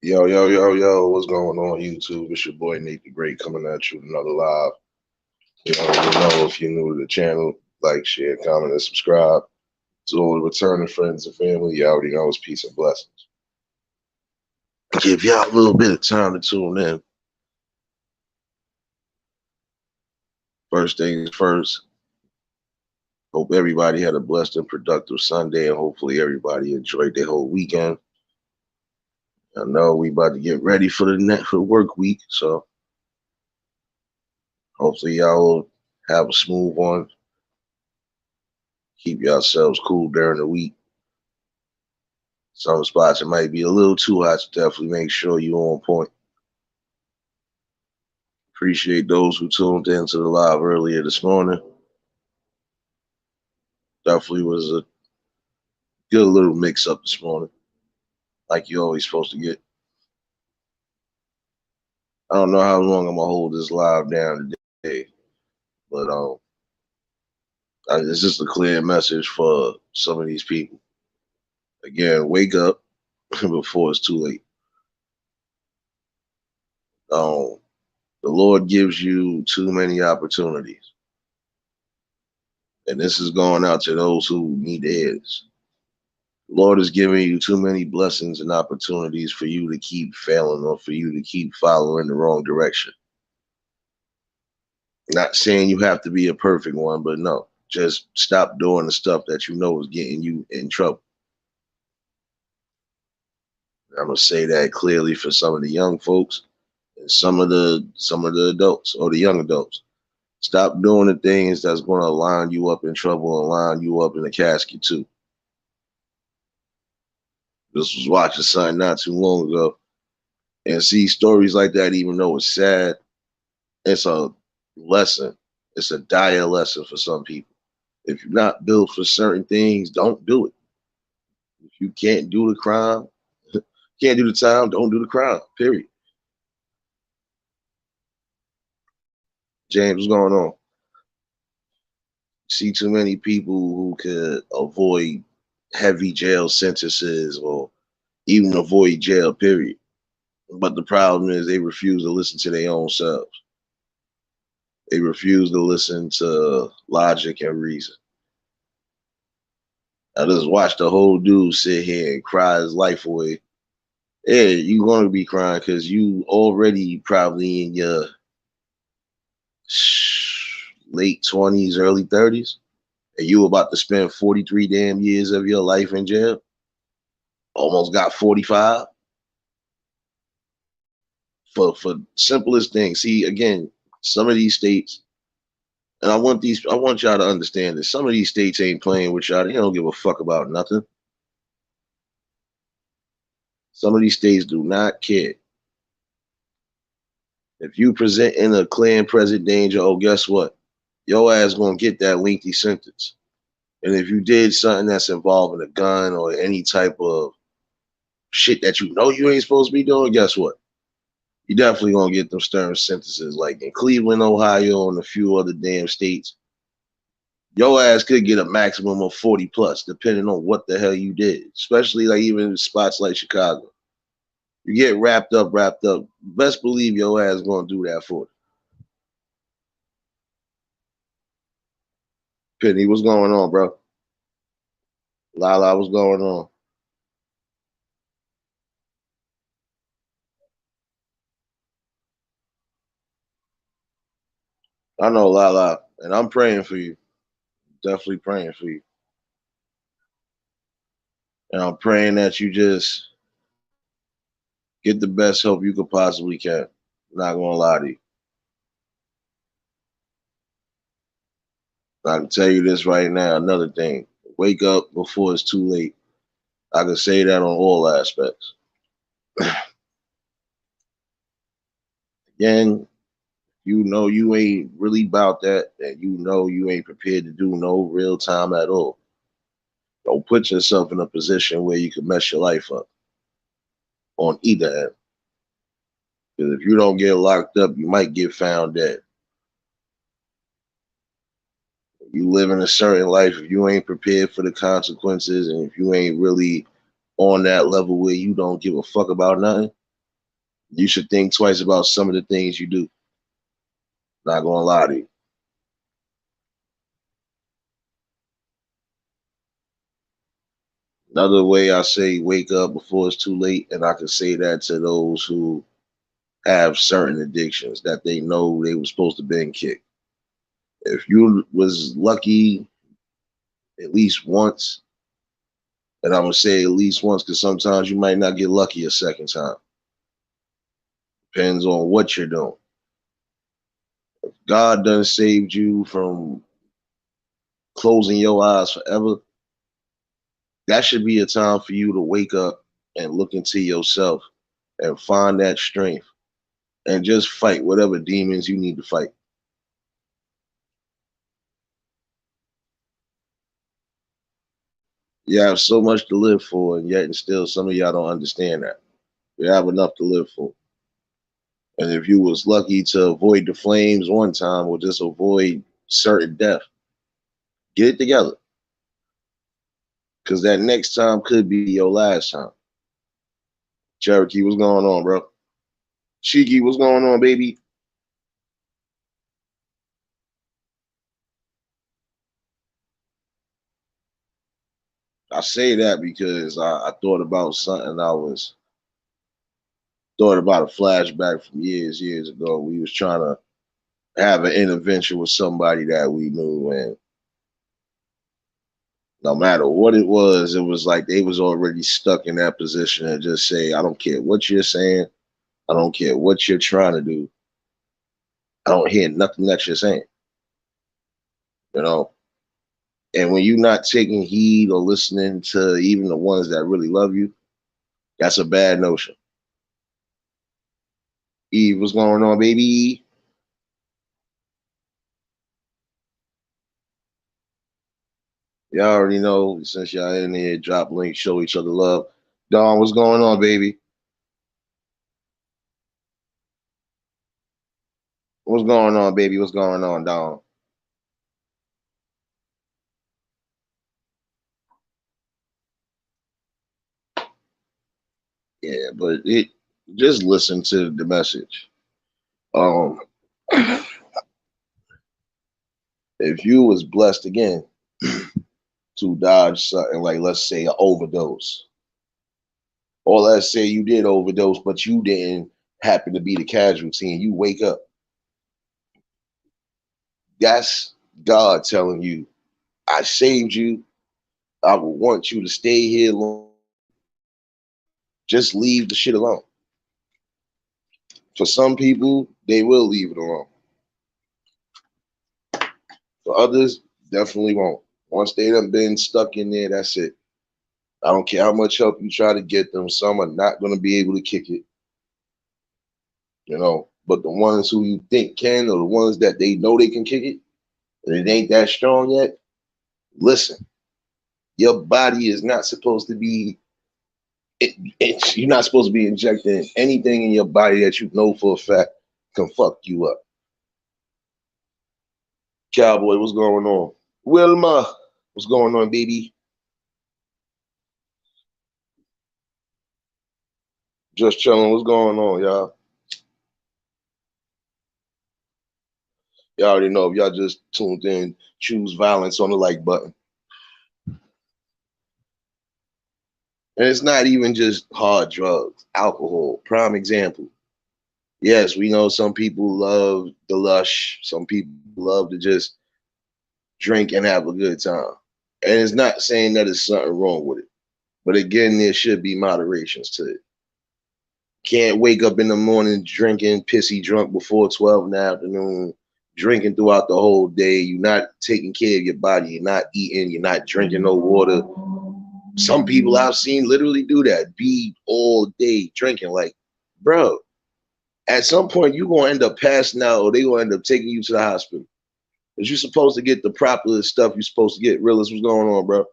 Yo, yo, yo, yo, what's going on YouTube? It's your boy Nate the Great coming at you with another live. If you're new to the channel, like, share, comment, and subscribe. To all the returning friends and family, you already know it's peace and blessings. Give y'all a little bit of time to tune in. First things first, hope everybody had a blessed and productive Sunday, and hopefully everybody enjoyed their whole weekend. I know we about to get ready for the next work week, so hopefully y'all will have a smooth one. Keep yourselves cool during the week. Some spots it might be a little too hot, so definitely make sure you're on point. Appreciate those who tuned into the live earlier this morning. Definitely was a good little mix up this morning, like you're always supposed to get. I don't know how long I'm gonna hold this live down today, but it's just a clear message for some of these people. Again, wake up before it's too late. Um, the Lord gives you too many opportunities, and this is going out to those who need to hear this. Lord is giving you too many blessings and opportunities for you to keep failing or for you to keep following the wrong direction. Not saying you have to be a perfect one, but no, just stop doing the stuff that you know is getting you in trouble. I'm gonna say that clearly for some of the young folks and some of the adults or the young adults. Stop doing the things that's going to line you up in trouble and line you up in a casket too. This was watching something not too long ago, and see stories like that. Even though it's sad, it's a lesson. It's a dire lesson for some people. If you're not built for certain things, don't do it. If you can't do the crime, can't do the time, don't do the crime. Period. James, what's going on? See too many people who could avoid heavy jail sentences or even avoid jail, period. But the problem is they refuse to listen to their own selves. They refuse to listen to logic and reason. I just watched the whole dude sit here and cry his life away. Yeah, you're going to be crying because you already probably in your late 20s, early 30s, and you about to spend 43 damn years of your life in jail. Almost got 45 for simplest things. See, again, some of these states, and I want y'all to understand this. Some of these states ain't playing with y'all. They don't give a fuck about nothing. Some of these states do not care. If you present in a clear and present danger, oh, guess what? Your ass gonna get that lengthy sentence. And if you did something that's involving a gun or any type of shit that you know you ain't supposed to be doing, guess what? You definitely gonna get them stern sentences. Like in Cleveland, Ohio, and a few other damn states, your ass could get a maximum of 40 plus, depending on what the hell you did. Especially like even spots like Chicago. You get wrapped up. Best believe your ass gonna do that for you. Penny, what's going on, bro? Lala, what's going on? I know Lala, and I'm praying for you. Definitely praying for you. And I'm praying that you just get the best help you could possibly can. Not gonna lie to you. I can tell you this right now. Another thing: wake up before it's too late. I can say that on all aspects. Again, you know you ain't really about that, and you know you ain't prepared to do no real time at all. Don't put yourself in a position where you can mess your life up on either end. Because if you don't get locked up, you might get found dead. You live in a certain life, if you ain't prepared for the consequences and if you ain't really on that level where you don't give a fuck about nothing, You should think twice about some of the things you do. Not gonna lie to you. Another way I say wake up before it's too late, and I can say that to those who have certain addictions that they know they were supposed to been kicked. If you was lucky at least once, and I'm gonna say at least once because sometimes you might not get lucky a second time. Depends on what you're doing. God done saved you from closing your eyes forever. That should be a time for you to wake up and look into yourself and find that strength and just fight whatever demons you need to fight. You have so much to live for, and yet and still some of y'all don't understand that. You have enough to live for. And if you was lucky to avoid the flames one time or just avoid certain death, get it together. Cause that next time could be your last time. Cherokee, what's going on, bro? Cheeky, what's going on, baby? I say that because I thought about something I was thought about a flashback from years ago. We was trying to have an intervention with somebody that we knew, and no matter what it was like they was already stuck in that position and just say, I don't care what you're saying, I don't care what you're trying to do, I don't hear nothing that you're saying, you know. And when you're not taking heed or listening to even the ones that really love you, that's a bad notion. Eve, what's going on, baby? Y'all already know since y'all in here, drop links, show each other love. Dawn, what's going on, baby? What's going on, baby? What's going on, Dawn? Yeah, but it just listen to the message. Um, if you was blessed again to dodge something like, let's say, an overdose, or let's say you did overdose, but you didn't happen to be the casualty, and you wake up, that's God telling you, I saved you. I will want you to stay here long. Just leave the shit alone. For some people, they will leave it alone. For others, definitely won't. Once they done been stuck in there, that's it. I don't care how much help you try to get them. Some are not going to be able to kick it, you know. But the ones who you think can, or the ones that they know they can kick it, and it ain't that strong yet, listen. Your body is not supposed to be. You're not supposed to be injecting anything in your body that you know for a fact can fuck you up. Cowboy, what's going on? Wilma, what's going on, baby? Just chilling. What's going on, y'all? Y'all already know if y'all just tuned in, choose violence on the like button. And it's not even just hard drugs, alcohol, prime example. Yes, we know some people love the lush, some people love to just drink and have a good time. And it's not saying that there's something wrong with it. But again, there should be moderations to it. Can't wake up in the morning drinking pissy drunk before 12 in the afternoon, drinking throughout the whole day. You're not taking care of your body. You're not eating. You're not drinking no water. Some people I've seen literally do that, be all day drinking. Like, bro, at some point you're gonna end up passing out, or they gonna end up taking you to the hospital. But you're supposed to get the proper stuff you're supposed to get. Realist, what's going on, bro?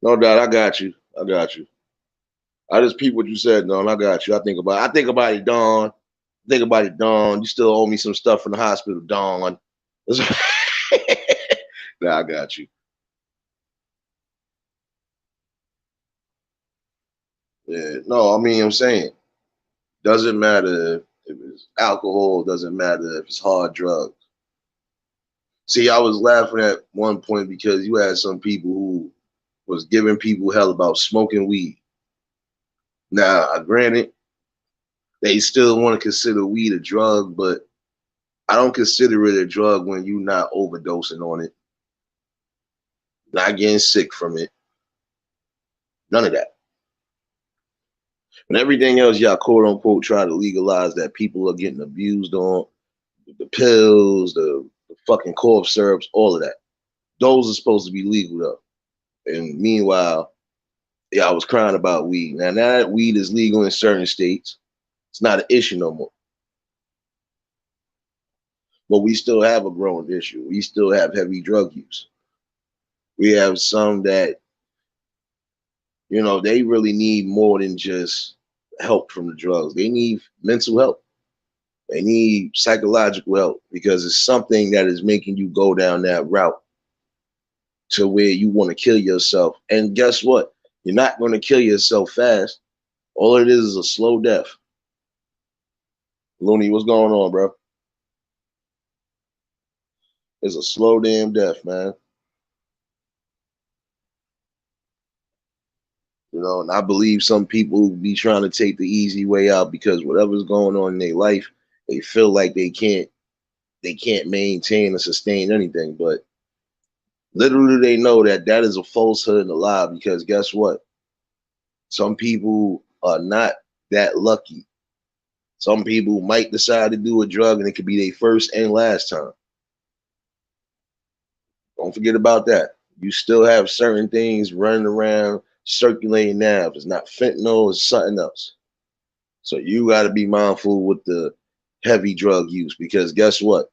No doubt, I got you. I got you. I just peep what you said, Don. I got you. I think about it, Don. Think about it, Dawn. You still owe me some stuff from the hospital, Dawn. Nah, I got you. Yeah, no, I mean, I'm saying doesn't matter if it's alcohol, doesn't matter if it's hard drugs. See, I was laughing at one point because you had some people who was giving people hell about smoking weed. Now, granted, they still want to consider weed a drug, but I don't consider it a drug when you're not overdosing on it, not getting sick from it, none of that. And everything else, y'all quote unquote try to legalize that people are getting abused on, the pills, the fucking cough syrups, all of that. Those are supposed to be legal though. And meanwhile, yeah, I was crying about weed. Now that weed is legal in certain states, it's not an issue no more. But we still have a growing issue. We still have heavy drug use. We have some that, they really need more than just help from the drugs. They need mental help. They need psychological help because it's something that is making you go down that route to where you want to kill yourself. And guess what? You're not going to kill yourself fast. All it is a slow death. Looney, what's going on, bro? It's a slow damn death, man. And I believe some people be trying to take the easy way out because whatever's going on in their life, they feel like they can't maintain or sustain anything. But literally, they know that that is a falsehood and a lie because guess what? Some people are not that lucky. Some people might decide to do a drug and it could be their first and last time. Don't forget about that. You still have certain things running around circulating now. If it's not fentanyl, it's something else. So you got to be mindful with the heavy drug use because guess what?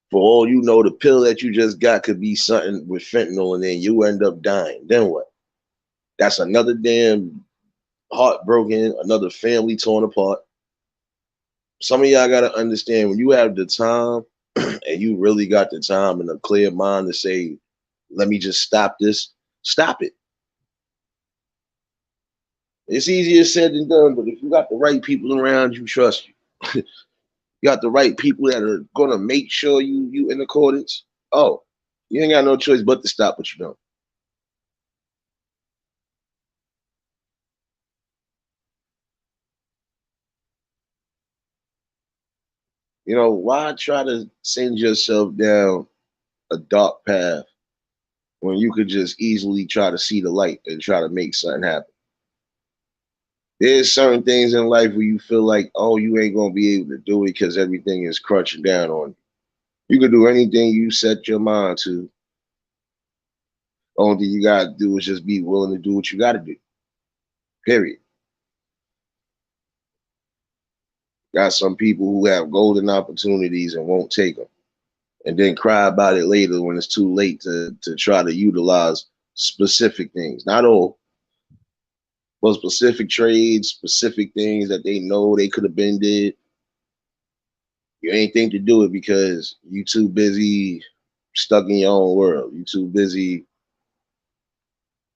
For all you know, the pill that you just got could be something with fentanyl and then you end up dying. Then what? That's another damn heartbroken, another family torn apart. Some of y'all got to understand when you have the time and you really got the time and a clear mind to say, let me just stop this, stop it. It's easier said than done, but if you got the right people around you, trust you. You got the right people that are gonna make sure you in accordance. Oh, you ain't got no choice but to stop what you're doing. Why try to send yourself down a dark path when you could just easily try to see the light and try to make something happen? There's certain things in life where you feel like, oh, you ain't gonna be able to do it because everything is crunching down on you. You can do anything you set your mind to. Only thing you gotta do is just be willing to do what you gotta do. Period. Got some people who have golden opportunities and won't take them, and then cry about it later when it's too late to try to utilize specific things. Not all, but specific trades, specific things that they know they could have been did. You ain't think to do it because you too busy stuck in your own world. You too busy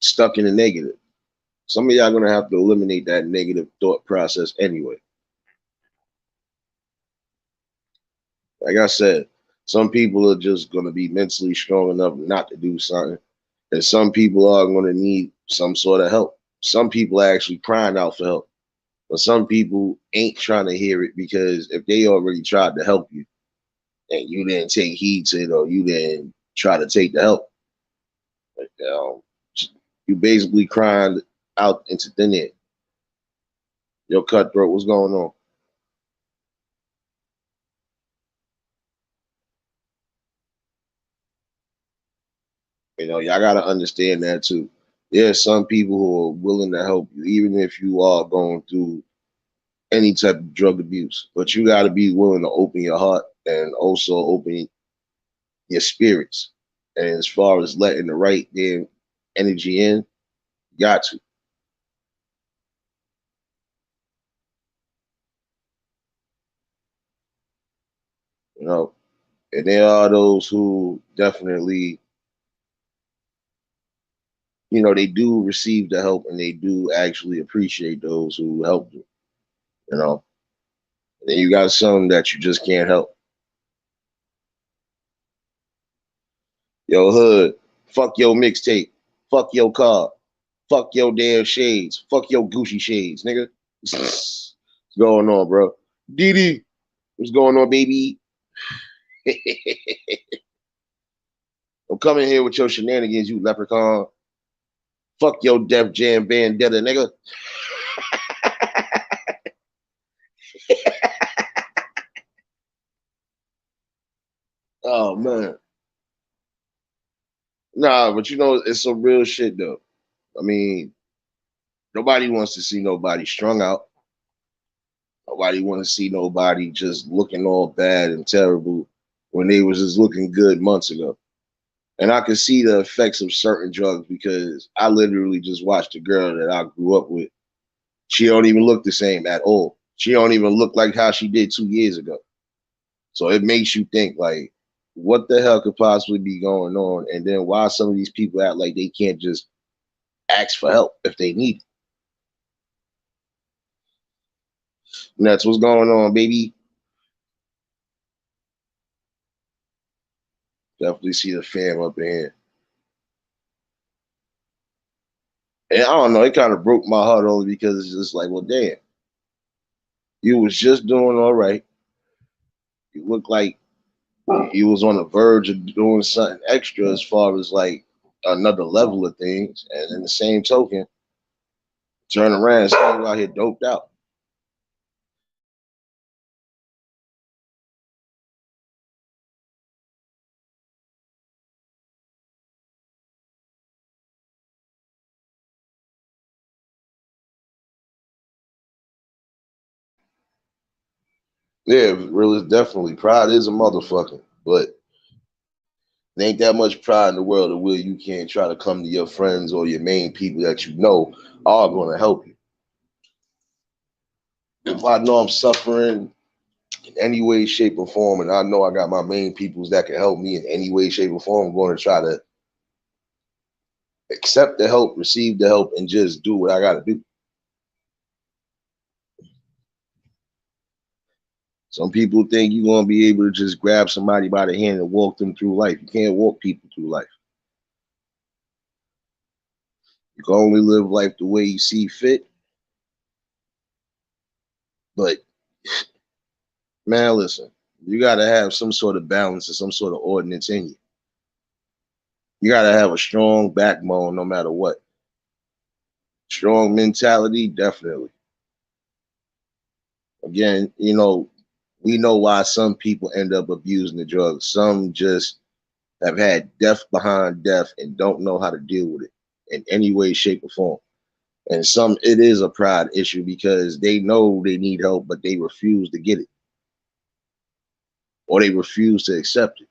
stuck in the negative. Some of y'all gonna have to eliminate that negative thought process anyway. Like I said, some people are just gonna be mentally strong enough not to do something, and some people are gonna need some sort of help. Some people are actually crying out for help, but some people ain't trying to hear it because if they already tried to help you and you didn't take heed to it or you didn't try to take the help, um, you basically crying out into thin air. Yo, cutthroat, what's going on? Y'all gotta understand that too. There's some people who are willing to help you, even if you are going through any type of drug abuse. But you gotta be willing to open your heart and also open your spirits. And as far as letting the right damn energy in, you got to. You know, and there are those who definitely, they do receive the help and they do actually appreciate those who help them. You know, and then you got some that you just can't help. Yo, hood, fuck your mixtape, fuck your car, fuck your damn shades, fuck your Gucci shades, nigga. What's going on, bro? Didi, what's going on, baby? Don't come in here with your shenanigans, you leprechaun. Fuck your Def Jam Bandetta, nigga. Oh man. Nah, but it's some real shit though. I mean, nobody wants to see nobody strung out. Nobody wants to see nobody just looking all bad and terrible when they was just looking good months ago. And I could see the effects of certain drugs because I literally just watched a girl that I grew up with. She don't even look the same at all. She don't even look like how she did 2 years ago. So it makes you think like, what the hell could possibly be going on? And then why some of these people act like they can't just ask for help if they need it. And that's what's going on, baby. Definitely see the fam up in here. And I don't know, it kind of broke my heart only because it's just like, well, damn, you was just doing all right. You look like you was on the verge of doing something extra as far as like another level of things. And in the same token, turn around and see you out here doped out. Yeah, really, definitely. Pride is a motherfucker, but there ain't that much pride in the world of where you can't try to come to your friends or your main people that you know are going to help you. If I know I'm suffering in any way, shape, or form, and I know I got my main peoples that can help me in any way, shape, or form, I'm going to try to accept the help, receive the help, and just do what I got to do. Some people think you're going to be able to just grab somebody by the hand and walk them through life. You can't walk people through life. You can only live life the way you see fit. But man, listen, you got to have some sort of balance and some sort of ordinance in you. You got to have a strong backbone no matter what. Strong mentality, definitely. Again, we know why some people end up abusing the drugs. Some just have had death behind death and don't know how to deal with it in any way, shape, or form. And some, it is a pride issue because they know they need help, but they refuse to get it or they refuse to accept it.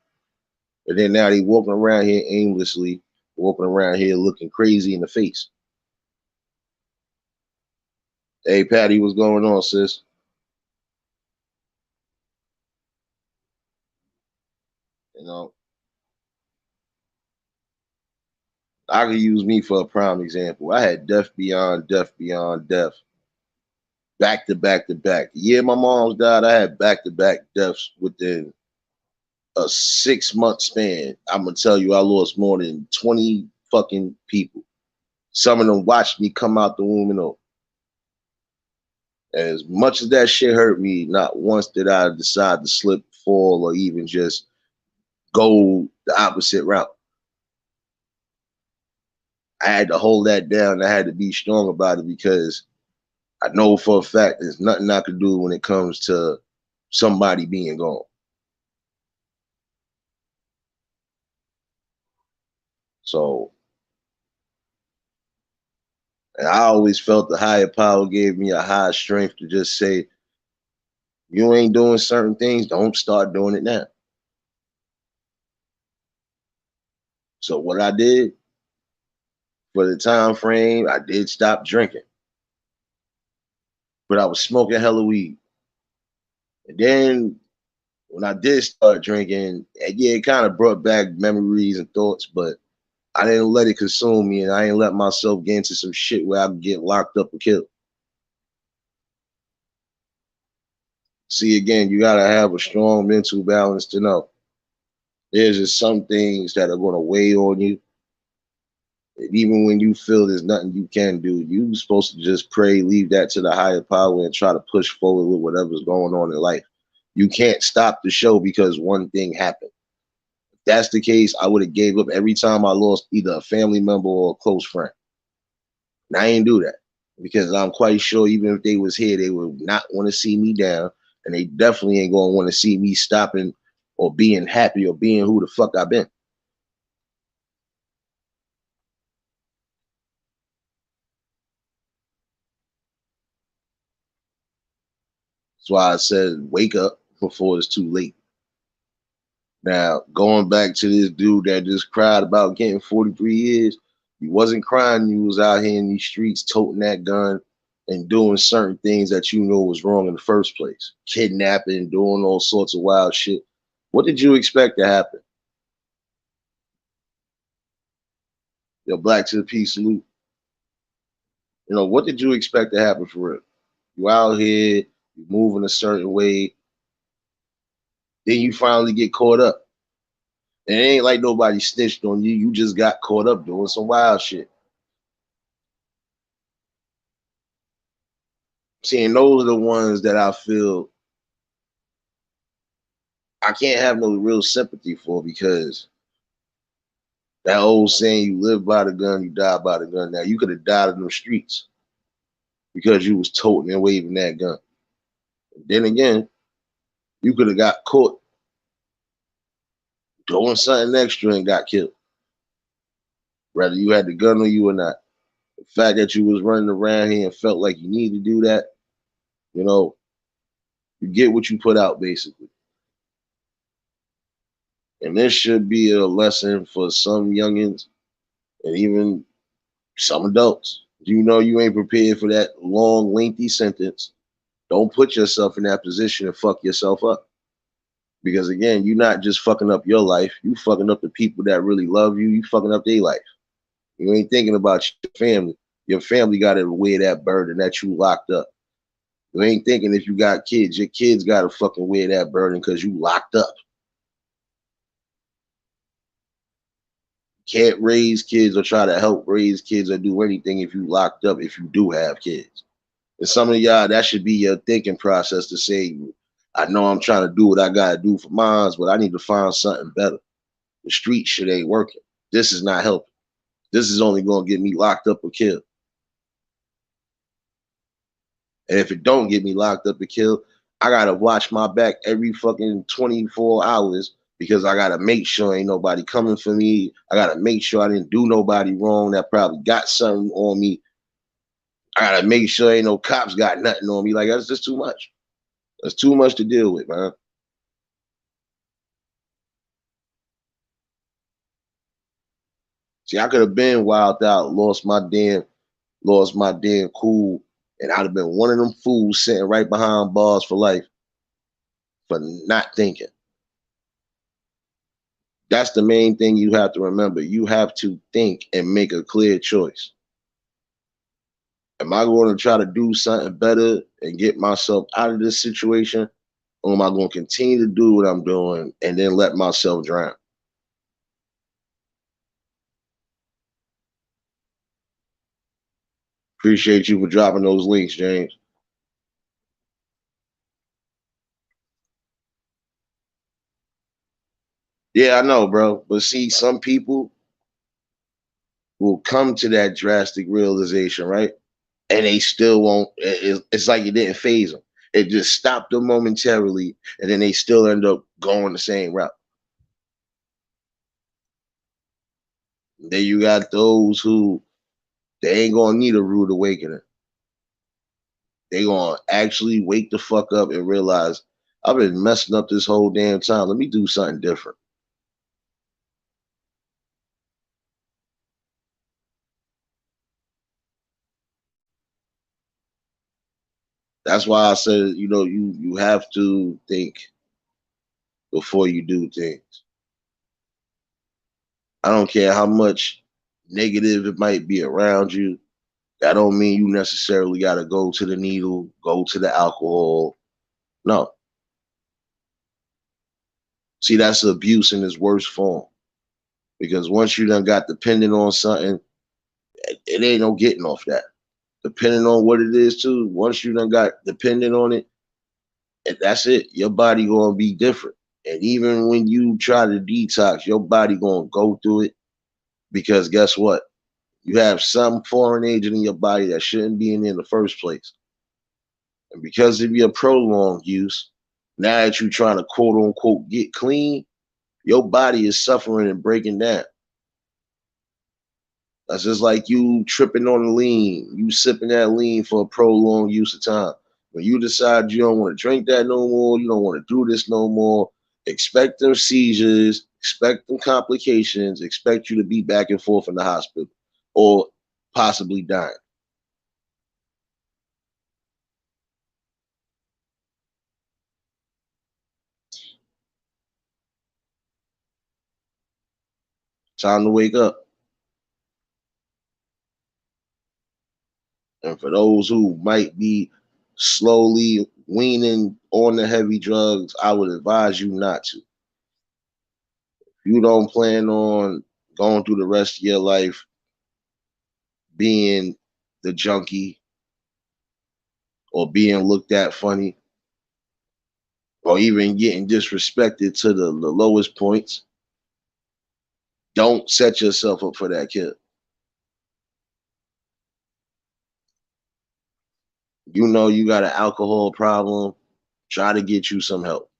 And then now they walking around here aimlessly, walking around here looking crazy in the face. Hey, Patty, what's going on, sis? You know, I could use me for a prime example. I had death beyond death beyond death, back to back to back. The year my mom's died, I had back to back deaths within a 6 month span. I'm gonna tell you, I lost more than 20 fucking people. Some of them watched me come out the womb and all. As much as that shit hurt me, not once did I decide to slip, fall, or even just go the opposite route. I had to hold that down. I had to be strong about it because I know for a fact there's nothing I could do when it comes to somebody being gone. So, and I always felt the higher power gave me a high strength to just say, you ain't doing certain things, don't start doing it now. So what I did for the time frame, I did stop drinking, but I was smoking hella weed. And then when I did start drinking, yeah, it kind of brought back memories and thoughts, but I didn't let it consume me, and I didn't let myself get into some shit where I could get locked up or killed. See, again, you gotta have a strong mental balance to know there's just some things that are gonna weigh on you. And even when you feel there's nothing you can do, you're supposed to just pray, leave that to the higher power, and try to push forward with whatever's going on in life. You can't stop the show because one thing happened. If that's the case, I would have gave up every time I lost either a family member or a close friend. And I ain't do that because I'm quite sure even if they was here, they would not want to see me down, and they definitely ain't gonna want to see me stopping or being happy or being who the fuck I've been. That's why I said wake up before it's too late. Now, going back to this dude that just cried about getting 43 years, you wasn't crying, you was out here in these streets toting that gun and doing certain things that you know was wrong in the first place. Kidnapping, doing all sorts of wild shit. What did you expect to happen? Yo, Black to the Peace salute. You know, what did you expect to happen for real? You out here, you moving a certain way, then you finally get caught up. And it ain't like nobody snitched on you. You just got caught up doing some wild shit. Seeing those are the ones that I feel I can't have no real sympathy for because that old saying, you live by the gun, you die by the gun. Now, you could have died in the streets because you was toting and waving that gun. And then again, you could have got caught doing something extra and got killed. Whether you had the gun on you or not. The fact that you was running around here and felt like you need to do that, you know, you get what you put out basically. And this should be a lesson for some youngins and even some adults. You know you ain't prepared for that long, lengthy sentence. Don't put yourself in that position and fuck yourself up. Because again, you're not just fucking up your life, you fucking up the people that really love you, you fucking up their life. You ain't thinking about your family. Your family got to wear that burden that you locked up. You ain't thinking if you got kids, your kids got to fucking wear that burden because you locked up. Can't raise kids or try to help raise kids or do anything if you locked up, if you do have kids. And some of y'all, that should be your thinking process to say, I know I'm trying to do what I got to do for mine, but I need to find something better. The street shit ain't working. This is not helping. This is only going to get me locked up or killed. And if it don't get me locked up or killed, I got to watch my back every fucking 24 hours because I got to make sure ain't nobody coming for me. I got to make sure I didn't do nobody wrong that probably got something on me. I got to make sure ain't no cops got nothing on me. Like, that's just too much. That's too much to deal with, man. See, I could have been wild out, lost my damn cool, and I'd have been one of them fools sitting right behind bars for life for not thinking. That's the main thing you have to remember. You have to think and make a clear choice. Am I going to try to do something better and get myself out of this situation? Or am I going to continue to do what I'm doing and then let myself drown? Appreciate you for dropping those links, James. Yeah, I know, bro. But see, some people will come to that drastic realization, right? And they still won't. It's like it didn't phase them. It just stopped them momentarily, and then they still end up going the same route. Then you got those who they ain't gonna need a rude awakening. They gonna actually wake the fuck up and realize I've been messing up this whole damn time. Let me do something different. That's why I said, you know, you have to think before you do things. I don't care how much negative it might be around you. That don't mean you necessarily got to go to the needle, go to the alcohol. No. See, that's abuse in its worst form. Because once you done got dependent on something, it ain't no getting off that. Depending on what it is too, once you done got dependent on it, that's it. Your body gonna be different. And even when you try to detox, your body gonna go through it because guess what? You have some foreign agent in your body that shouldn't be in there in the first place. And because of your prolonged use, now that you're trying to quote unquote get clean, your body is suffering and breaking down. That's just like you tripping on the lean, you sipping that lean for a prolonged use of time. When you decide you don't want to drink that no more, you don't want to do this no more, expect them seizures, expect them complications, expect you to be back and forth in the hospital or possibly dying. Time to wake up. And for those who might be slowly weaning on the heavy drugs, I would advise you not to. If you don't plan on going through the rest of your life being the junkie or being looked at funny or even getting disrespected to the lowest points, don't set yourself up for that kid. You know you got an alcohol problem, try to get you some help.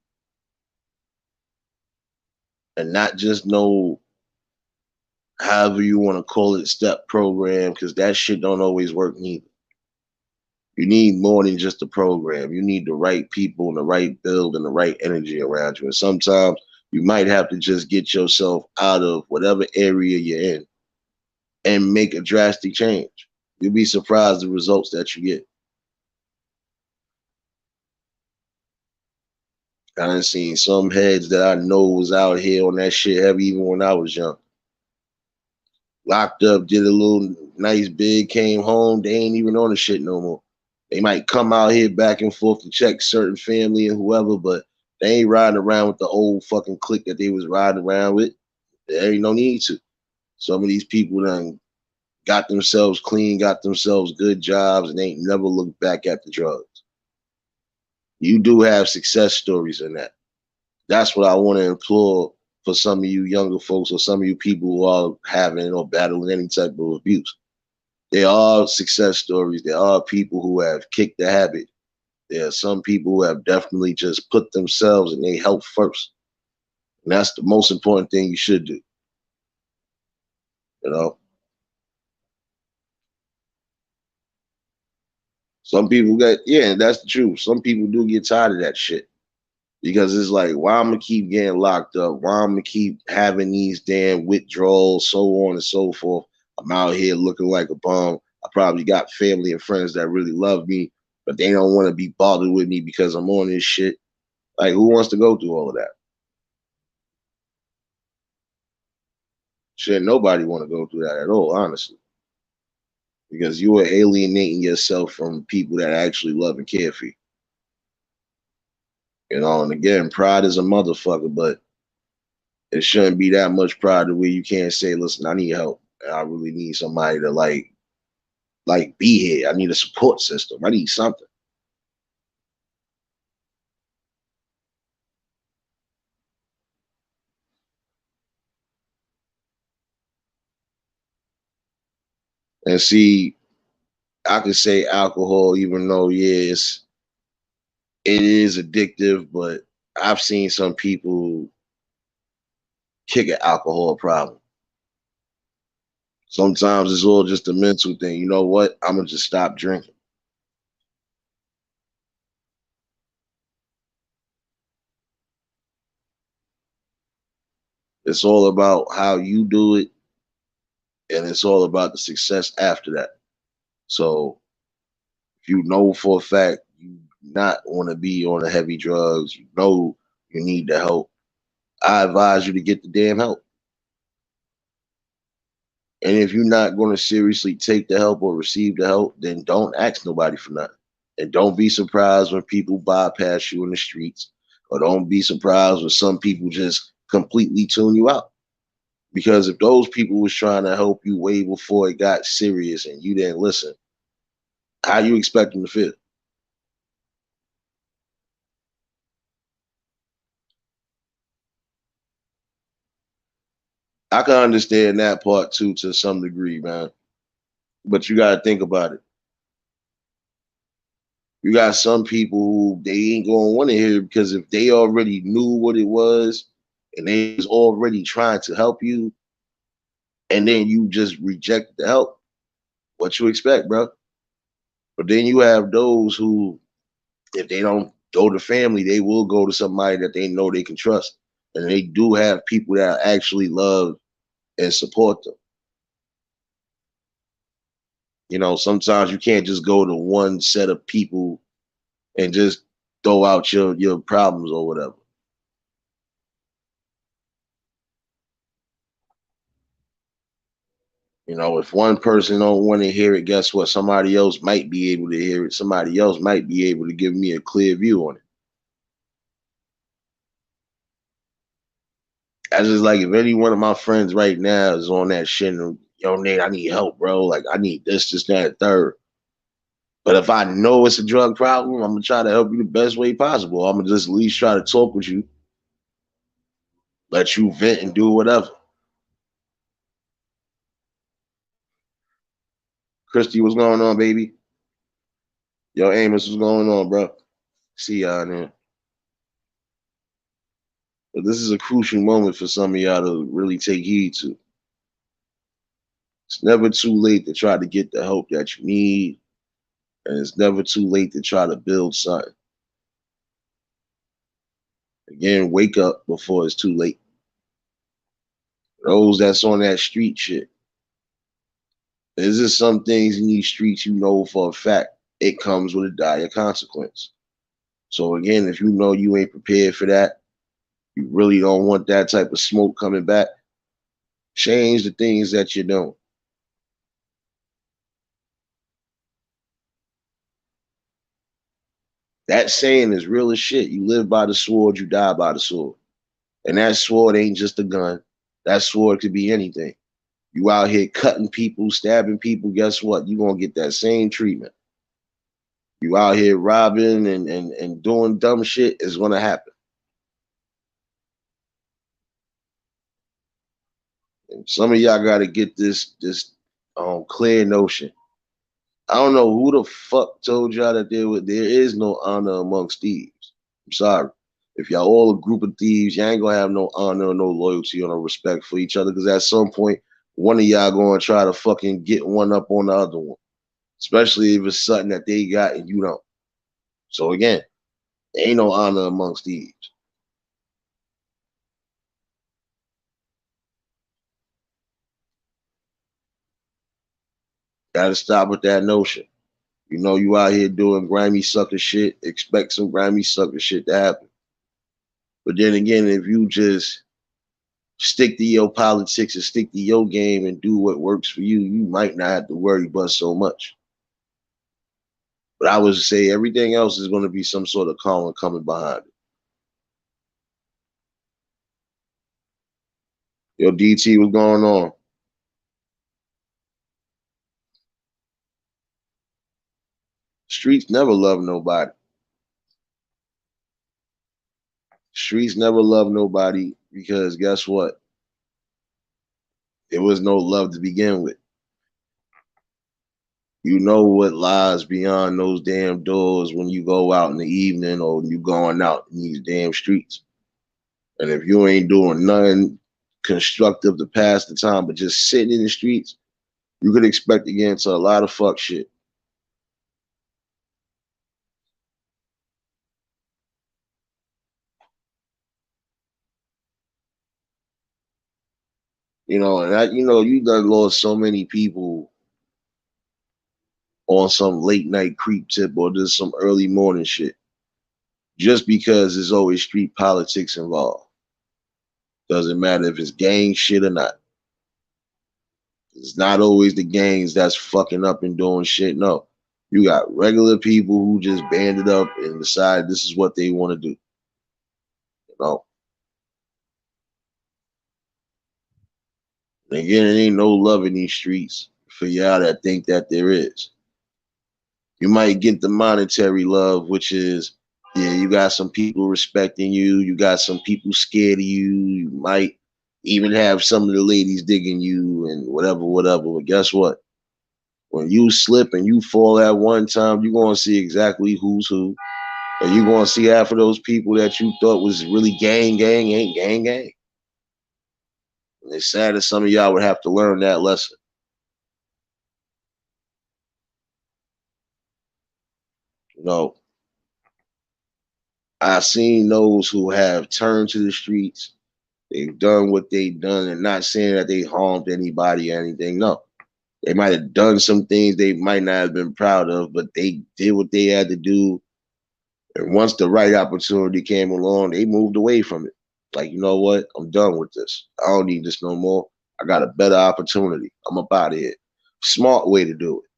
And not just no however you want to call it step program, because that shit don't always work neither. You need more than just a program. You need the right people and the right build and the right energy around you. And sometimes you might have to just get yourself out of whatever area you're in and make a drastic change. You'll be surprised the results that you get. I done seen some heads that I know was out here on that shit heavy even when I was young. Locked up, did a little nice big, came home, they ain't even on the shit no more. They might come out here back and forth to check certain family and whoever, but they ain't riding around with the old fucking clique that they was riding around with. There ain't no need to. Some of these people done got themselves clean, got themselves good jobs, and they ain't never looked back at the drugs. You do have success stories in that. That's what I want to implore for some of you younger folks or some of you people who are having or battling any type of abuse. There are success stories. There are people who have kicked the habit. There are some people who have definitely just put themselves and their health first. And that's the most important thing you should do. You know, some people get, yeah, that's the truth. Some people do get tired of that shit because it's like, why I'm gonna keep getting locked up? Why I'm gonna keep having these damn withdrawals, so on and so forth. I'm out here looking like a bum. I probably got family and friends that really love me, but they don't want to be bothered with me because I'm on this shit. Like, who wants to go through all of that? Shit, nobody want to go through that at all, honestly, because you are alienating yourself from people that actually love and care for you. You know, and again, pride is a motherfucker, but it shouldn't be that much pride to where you can't say, "Listen, I need help. And I really need somebody to like be here. I need a support system. I need something." And see, I could say alcohol, even though yes, it is addictive, but I've seen some people kick an alcohol problem. Sometimes it's all just a mental thing. You know what? I'm gonna just stop drinking. It's all about how you do it, and it's all about the success after that. So if you know for a fact you not want to be on the heavy drugs, you know you need the help. I advise you to get the damn help. And if you're not going to seriously take the help or receive the help, then don't ask nobody for nothing. And don't be surprised when people bypass you in the streets, or don't be surprised when some people just completely tune you out. Because if those people was trying to help you way before it got serious and you didn't listen, how you expect them to feel? I can understand that part too to some degree, man. But you gotta think about it. You got some people who they ain't gonna want to hear it because if they already knew what it was and they was already trying to help you, and then you just reject the help, what you expect, bro? But then you have those who, if they don't go to family, they will go to somebody that they know they can trust, and they do have people that actually love and support them. You know, sometimes you can't just go to one set of people and just throw out your problems or whatever. You know, if one person don't want to hear it, guess what? Somebody else might be able to hear it. Somebody else might be able to give me a clear view on it. I just like if any one of my friends right now is on that shit and yo, Nate, I need help, bro. Like I need this, that, and third. But if I know it's a drug problem, I'm gonna try to help you the best way possible. I'm gonna just at least try to talk with you, let you vent and do whatever. Christy, what's going on, baby? Yo, Amos, what's going on, bro? See y'all there. But this is a crucial moment for some of y'all to really take heed to. It's never too late to try to get the help that you need, and it's never too late to try to build something. Again, wake up before it's too late. Those that's on that street shit. There's just some things in these streets you know for a fact it comes with a dire consequence. So again, if you know you ain't prepared for that, you really don't want that type of smoke coming back, change the things that you're doing. That saying is real as shit. You live by the sword, you die by the sword. And that sword ain't just a gun. That sword could be anything. You out here cutting people, stabbing people, guess what? You're gonna get that same treatment. You out here robbing and doing dumb shit, is gonna happen. And some of y'all gotta get this clear notion. I don't know who the fuck told y'all that there is no honor amongst thieves. I'm sorry. If y'all all a group of thieves, y'all ain't gonna have no honor or no loyalty or no respect for each other because at some point, one of y'all gonna try to fucking get one up on the other one, especially if it's something that they got and you don't. So again, there ain't no honor amongst thieves. Gotta stop with that notion. You know, you out here doing grimy sucker shit, expect some grimy sucker shit to happen. But then again, if you just stick to your politics and stick to your game and do what works for you, you might not have to worry about so much. But I would say everything else is going to be some sort of calling coming behind it. Yo, DT, what's going on? Streets never love nobody. Streets never love nobody because guess what? There was no love to begin with. You know what lies beyond those damn doors when you go out in the evening or you going out in these damn streets. And if you ain't doing nothing constructive to pass the time, but just sitting in the streets, you could expect to get into a lot of fuck shit. You know, and that you done lost so many people on some late night creep tip or just some early morning shit just because there's always street politics involved. Doesn't matter if it's gang shit or not. It's not always the gangs that's fucking up and doing shit. No. You got regular people who just banded up and decide this is what they want to do. You know. And again, it ain't no love in these streets for y'all that think that there is. You might get the monetary love, which is, yeah, you got some people respecting you. You got some people scared of you. You might even have some of the ladies digging you and whatever, whatever. But guess what? When you slip and you fall at one time, you're going to see exactly who's who. And you're going to see half of those people that you thought was really gang, ain't gang. And it's sad that some of y'all would have to learn that lesson. You know, I've seen those who have turned to the streets. They've done what they've done, and not saying that they harmed anybody or anything. No, they might have done some things they might not have been proud of, but they did what they had to do. And once the right opportunity came along, they moved away from it. Like, you know what? I'm done with this. I don't need this no more. I got a better opportunity. I'm up out of here. Smart way to do it.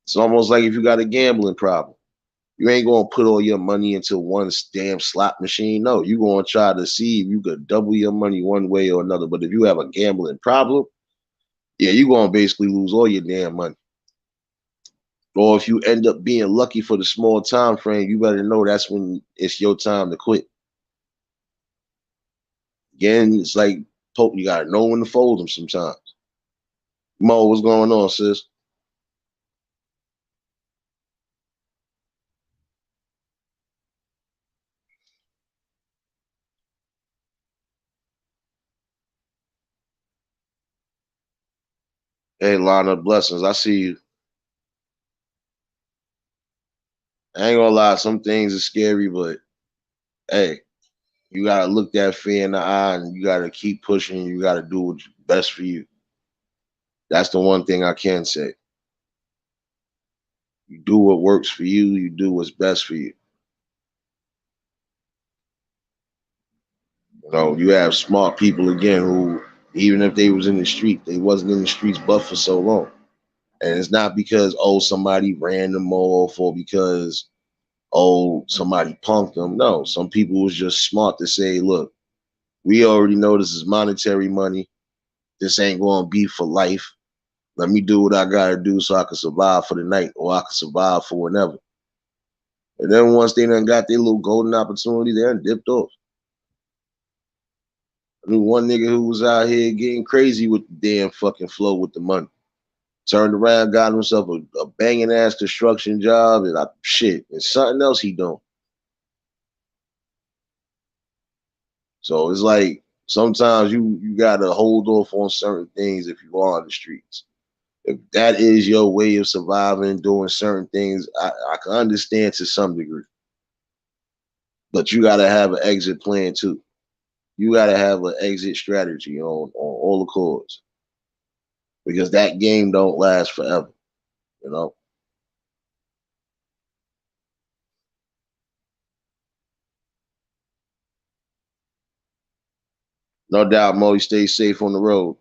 It's almost like if you got a gambling problem. You ain't gonna put all your money into one damn slot machine. No, you gonna try to see if you could double your money one way or another. But if you have a gambling problem, yeah, you gonna basically lose all your damn money. Or if you end up being lucky for the small time frame, you better know that's when it's your time to quit. Again, it's like you gotta know when to fold them sometimes. Mo, what's going on, sis? Hey, Lana, blessings. I see you. I ain't gonna lie, some things are scary, but hey, you gotta look that fear in the eye and you gotta keep pushing. You gotta do what's best for you. That's the one thing I can say. You do what works for you. You do what's best for you. You know, you have smart people again who, even if they was in the street, they wasn't in the streets but for so long. And it's not because somebody ran them off or because somebody punked them. No, some people was just smart to say, look, we already know this is monetary money. This ain't going to be for life. Let me do what I gotta do so I can survive for the night or I can survive for whenever. And then once they done got their little golden opportunity, they done dipped off. I knew one nigga who was out here getting crazy with the damn fucking flow with the money. Turned around, got himself a banging ass construction job, and shit, and something else he doing. So it's like sometimes you gotta hold off on certain things if you are on the streets. If that is your way of surviving, doing certain things, I can understand to some degree. But you gotta have an exit plan too. You gotta have an exit strategy on all the chords. Because that game don't last forever, you know. No doubt Mo, stay safe on the road.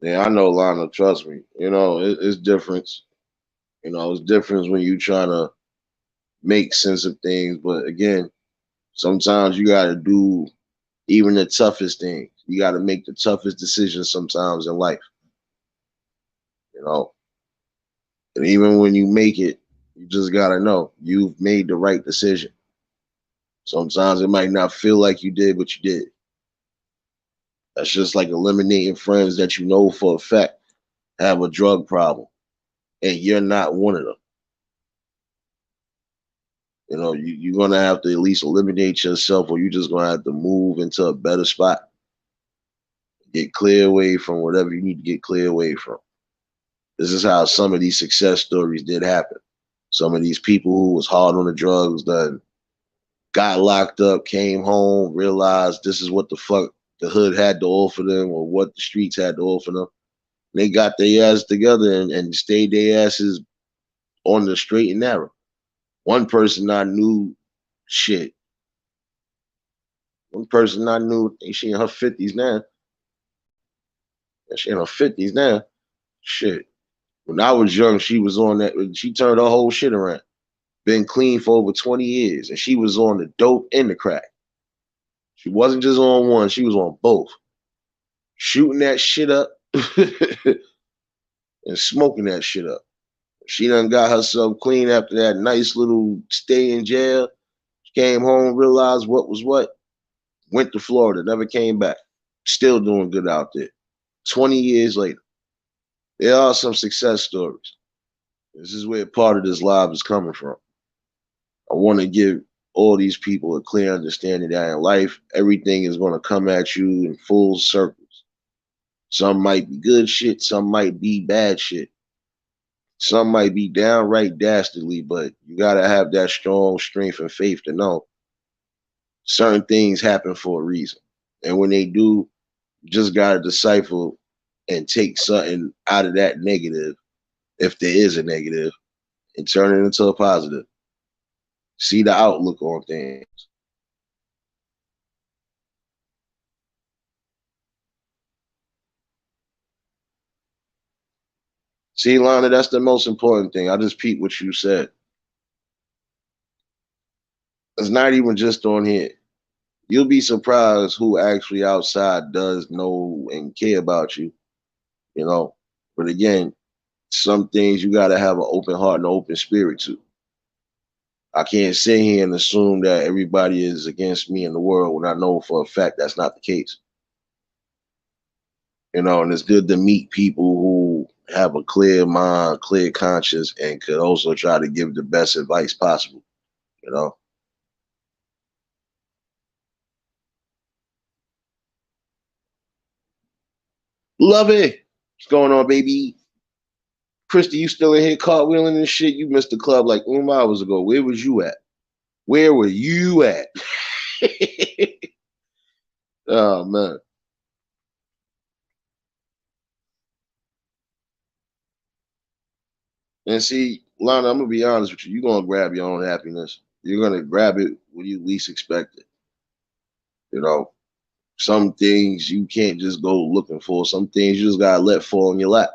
Yeah, I know Lana, trust me. You know, it's difference. You know, it's difference when you trying to make sense of things. But again, sometimes you gotta do even the toughest things. You gotta make the toughest decisions sometimes in life, you know. And even when you make it, you just gotta know you've made the right decision. Sometimes it might not feel like you did, but you did. That's just like eliminating friends that you know for a fact have a drug problem, and you're not one of them. You know, you're gonna have to at least eliminate yourself, or you're just gonna have to move into a better spot, get clear away from whatever you need to get clear away from. This is how some of these success stories did happen. Some of these people who was hard on the drugs, that got locked up, came home, realized this is what the fuck the hood had to offer them, or what the streets had to offer them, They got their ass together and stayed their asses on the straight and narrow. One person I knew, shit. One person I knew, she in her 50s now. She in her 50s now. Shit. When I was young, she was on that. She turned her whole shit around. Been clean for over 20 years, and she was on the dope and the crack. She wasn't just on one; she was on both, shooting that shit up and smoking that shit up. She done got herself clean after that nice little stay in jail. She came home, realized what was what, went to Florida, never came back. Still doing good out there. 20 years later. There are some success stories. This is where part of this live is coming from. I want to give all these people a clear understanding that in life, everything is going to come at you in full circles. Some might be good shit, some might be bad shit. Some might be downright dastardly, but you got to have that strong strength and faith to know certain things happen for a reason. And when they do, you just got to decipher and take something out of that negative, if there is a negative, and turn it into a positive. See the outlook on things. See, Lana, that's the most important thing. I just peeped what you said. It's not even just on here. You'll be surprised who actually outside does know and care about you, you know. But again, some things you got to have an open heart and open spirit to. I can't sit here and assume that everybody is against me in the world when I know for a fact that's not the case. You know, and it's good to meet people who have a clear mind, clear conscience, and could also try to give the best advice possible, you know. Love it. What's going on, baby? Christy, you still in here cartwheeling and shit? You missed the club like hours ago. Where was you at? Where were you at? Oh man. And see, Lana, I'm gonna be honest with you. You're gonna grab your own happiness. You're gonna grab it when you least expect it. You know, some things you can't just go looking for. Some things you just gotta let fall in your lap.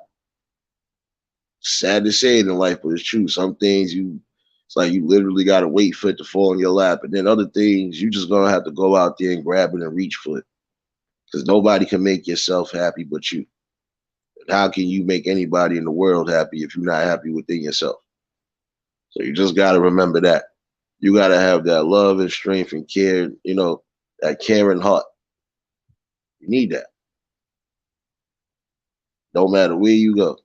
Sad to say it in life, but it's true. Some things it's like you literally gotta wait for it to fall in your lap, and then other things you just gonna have to go out there and grab it and reach for it. Because nobody can make yourself happy but you. And how can you make anybody in the world happy if you're not happy within yourself? So you just got to remember that. You got to have that love and strength and care, that caring heart. You need that. No matter where you go.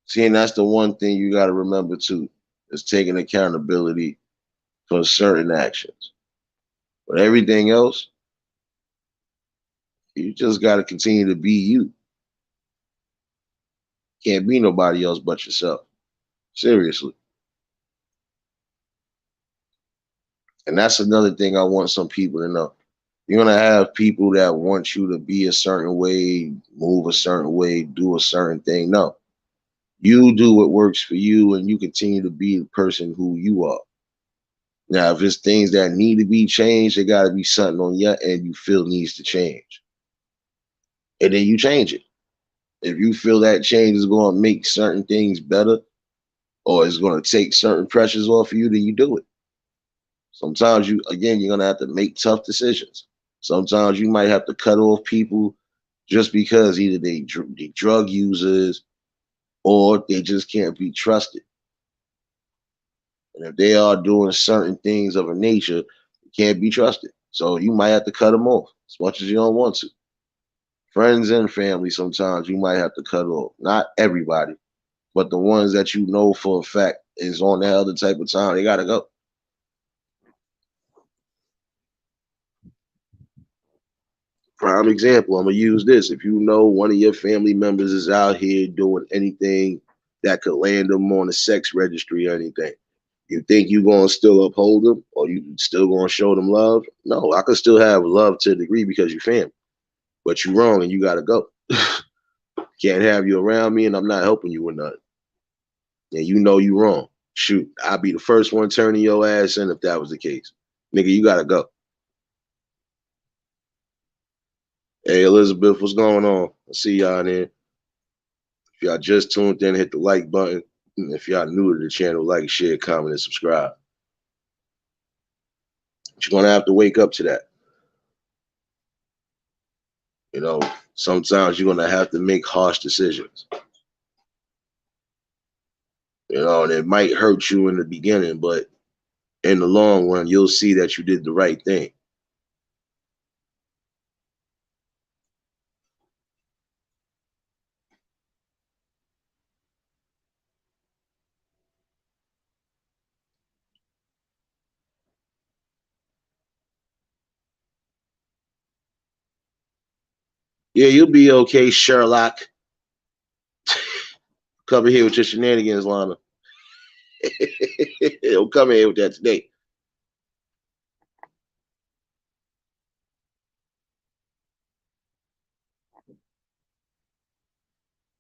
See, and that's the one thing you got to remember too, is taking accountability for certain actions. But everything else, you just got to continue to be you. Can't be nobody else but yourself. Seriously. And that's another thing I want some people to know. You're gonna have people that want you to be a certain way, move a certain way, do a certain thing. No, you do what works for you, and you continue to be the person who you are. Now, if it's things that need to be changed, there got to be something on your end you feel needs to change, and then you change it. If you feel that change is going to make certain things better, or it's going to take certain pressures off of you, then you do it. Sometimes you're gonna have to make tough decisions. Sometimes you might have to cut off people just because either they drug users or they just can't be trusted. And if they are doing certain things of a nature, they can't be trusted. So you might have to cut them off as much as you don't want to. Friends and family, sometimes you might have to cut off. Not everybody, but the ones that you know for a fact is on that other type of time, they gotta go. Prime example, I'm gonna use this. If you know one of your family members is out here doing anything that could land them on a sex registry or anything, you think you gonna still uphold them or you still gonna show them love? No, I could still have love to a degree because you're family, but you're wrong and you gotta go. Can't have you around me and I'm not helping you with nothing. And you know you wrong. Shoot, I'd be the first one turning your ass in if that was the case. Nigga, you gotta go. Hey Elizabeth, what's going on? I see y'all in there. If y'all just tuned in, hit the like button. And if y'all new to the channel, like, share, comment, and subscribe. But you're gonna have to wake up to that. You know, sometimes you're gonna have to make harsh decisions. You know, and it might hurt you in the beginning, but in the long run, you'll see that you did the right thing. Yeah, you'll be okay, Sherlock. Come here with your shenanigans, Lana. Don't come here with that today.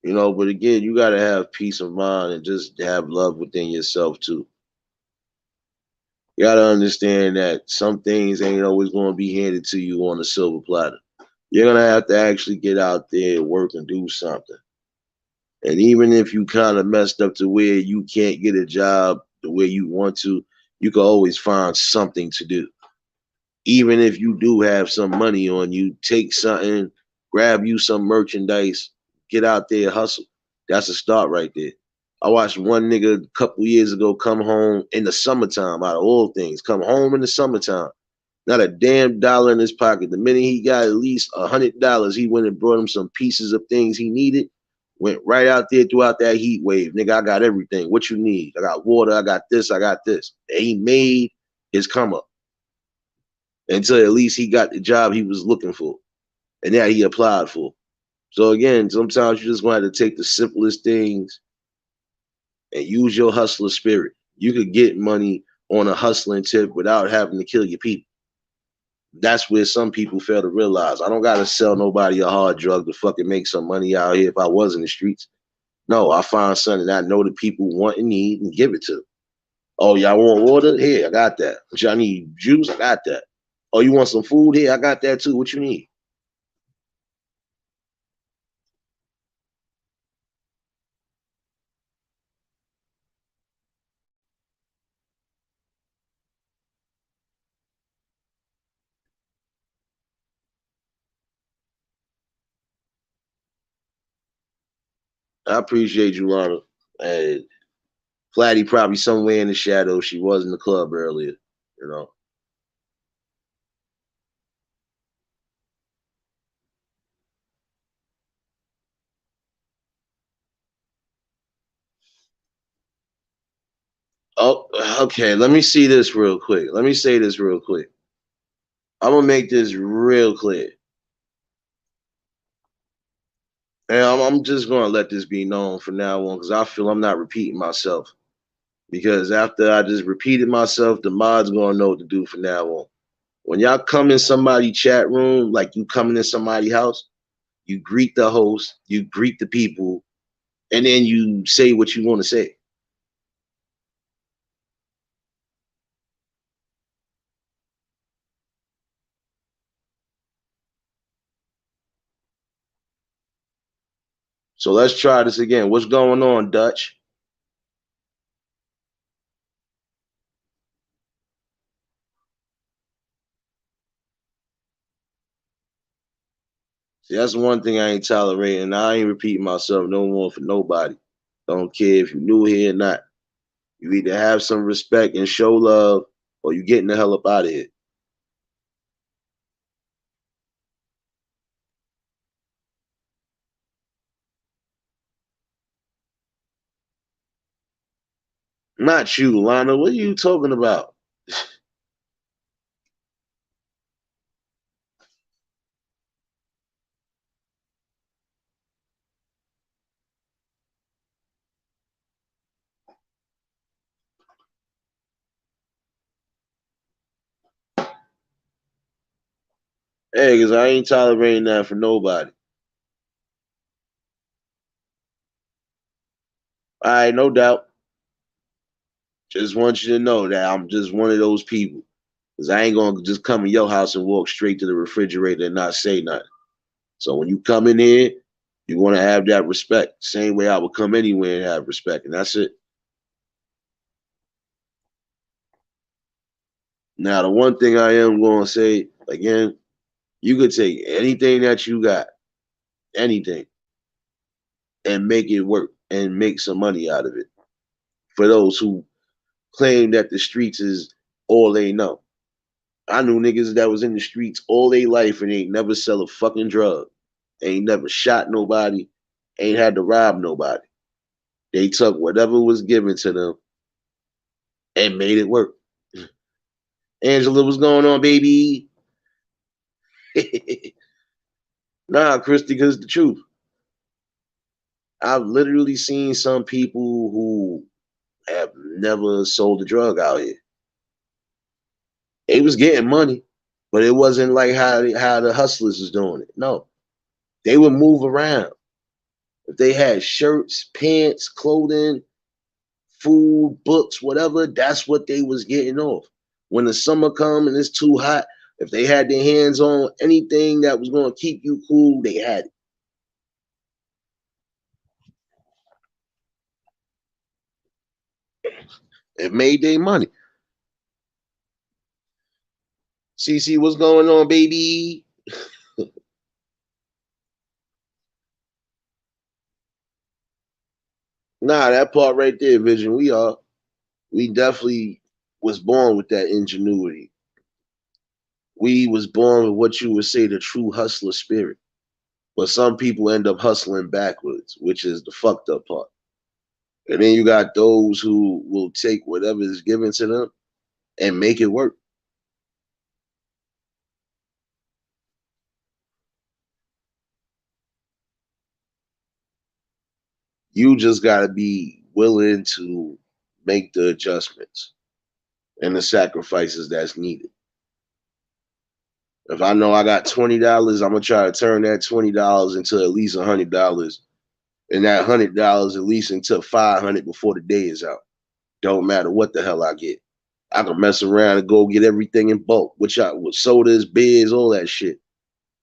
You know, but again, you gotta have peace of mind and just have love within yourself too. You gotta understand that some things ain't always gonna be handed to you on a silver platter. You're gonna have to actually get out there, work, and do something. And even if you kind of messed up to where you can't get a job the way you want to, you can always find something to do. Even if you do have some money on you, take something, grab you some merchandise, get out there, hustle. That's a start right there. I watched one nigga a couple years ago come home in the summertime, out of all things, come home in the summertime. Not a damn dollar in his pocket. The minute he got at least $100, he went and brought him some pieces of things he needed. Went right out there throughout that heat wave. Nigga, I got everything. What you need? I got water. I got this. I got this. And he made his come up until at least he got the job he was looking for and that he applied for. So again, sometimes you just gonna have to take the simplest things and use your hustler spirit. You could get money on a hustling tip without having to kill your people. That's where some people fail to realize. I don't gotta sell nobody a hard drug to fucking make some money out here if I was in the streets. No, I find something that I know that people want and need and give it to them. Oh, y'all want water? Here, I got that. Y'all need juice? I got that. Oh, you want some food? Here, I got that too. What you need? I appreciate you, Ronald. And Flatty probably somewhere in the shadows. She was in the club earlier, you know. Oh, okay. Let me see this real quick. Let me say this real quick. I'm gonna make this real clear. And I'm just gonna let this be known from now on because I feel I'm not repeating myself. Because after I just repeated myself, the mods gonna know what to do from now on. When y'all come in somebody chat room, like you coming in somebody's house, you greet the host, you greet the people, and then you say what you want to say. So let's try this again. What's going on, Dutch? See, that's one thing I ain't tolerating. I ain't repeating myself no more for nobody. Don't care if you're new here or not. You either have some respect and show love, or you getting the hell up out of here. Not you, Lana. What are you talking about? Hey, because I ain't tolerating that for nobody. All right, no doubt. Just want you to know that I'm just one of those people. Because I ain't going to just come in your house and walk straight to the refrigerator and not say nothing. So when you come in here, you want to have that respect. Same way I would come anywhere and have respect. And that's it. Now, the one thing I am going to say, again, you could take anything that you got, anything, and make it work and make some money out of it. For those who claim that the streets is all they know. I knew niggas that was in the streets all their life and ain't never sell a fucking drug. Ain't never shot nobody. Ain't had to rob nobody. They took whatever was given to them and made it work. Angela, what's going on, baby? Nah, Christy, because the truth. I've literally seen some people who have never sold a drug out here. They was getting money, but it wasn't like how the hustlers was doing it. No, they would move around. If they had shirts, pants, clothing, food, books, whatever, that's what they was getting off. When the summer come and it's too hot, if they had their hands on anything that was going to keep you cool, they had it. It made their money. CC, what's going on, baby? Nah, that part right there, Vision. We definitely was born with that ingenuity. We was born with what you would say the true hustler spirit. But some people end up hustling backwards, which is the fucked up part. And then you got those who will take whatever is given to them and make it work. You just got to be willing to make the adjustments and the sacrifices that's needed. If I know I got $20, I'm gonna try to turn that $20 into at least $100, and that $100 at least into 500 before the day is out. Don't matter what the hell I get. I can mess around and go get everything in bulk, which I with sodas, beers, all that shit.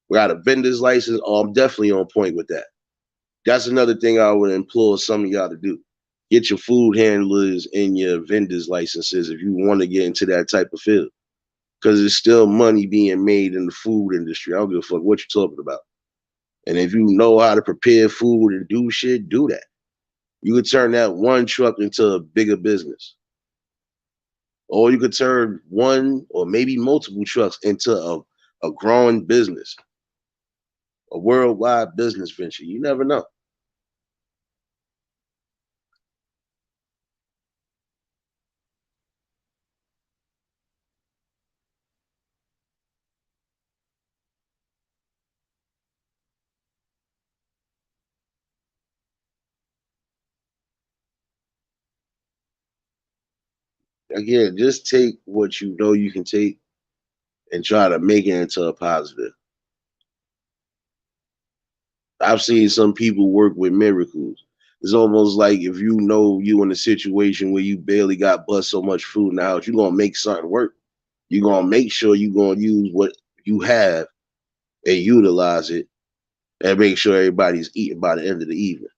We got a vendor's license. Oh, I'm definitely on point with that. That's another thing I would implore some of y'all to do. Get your food handlers and your vendors licenses if you want to get into that type of field. Because there's still money being made in the food industry. I don't give a fuck what you're talking about. And if you know how to prepare food and do shit, do that. You could turn that one truck into a bigger business. Or you could turn one or maybe multiple trucks into a growing business, a worldwide business venture. You never know. Again, just take what you know you can take and try to make it into a positive. I've seen some people work with miracles. It's almost like if you know you in a situation where you barely got but so much food in the house, you're gonna make something work. You're gonna make sure you're gonna use what you have and utilize it and make sure everybody's eating by the end of the evening.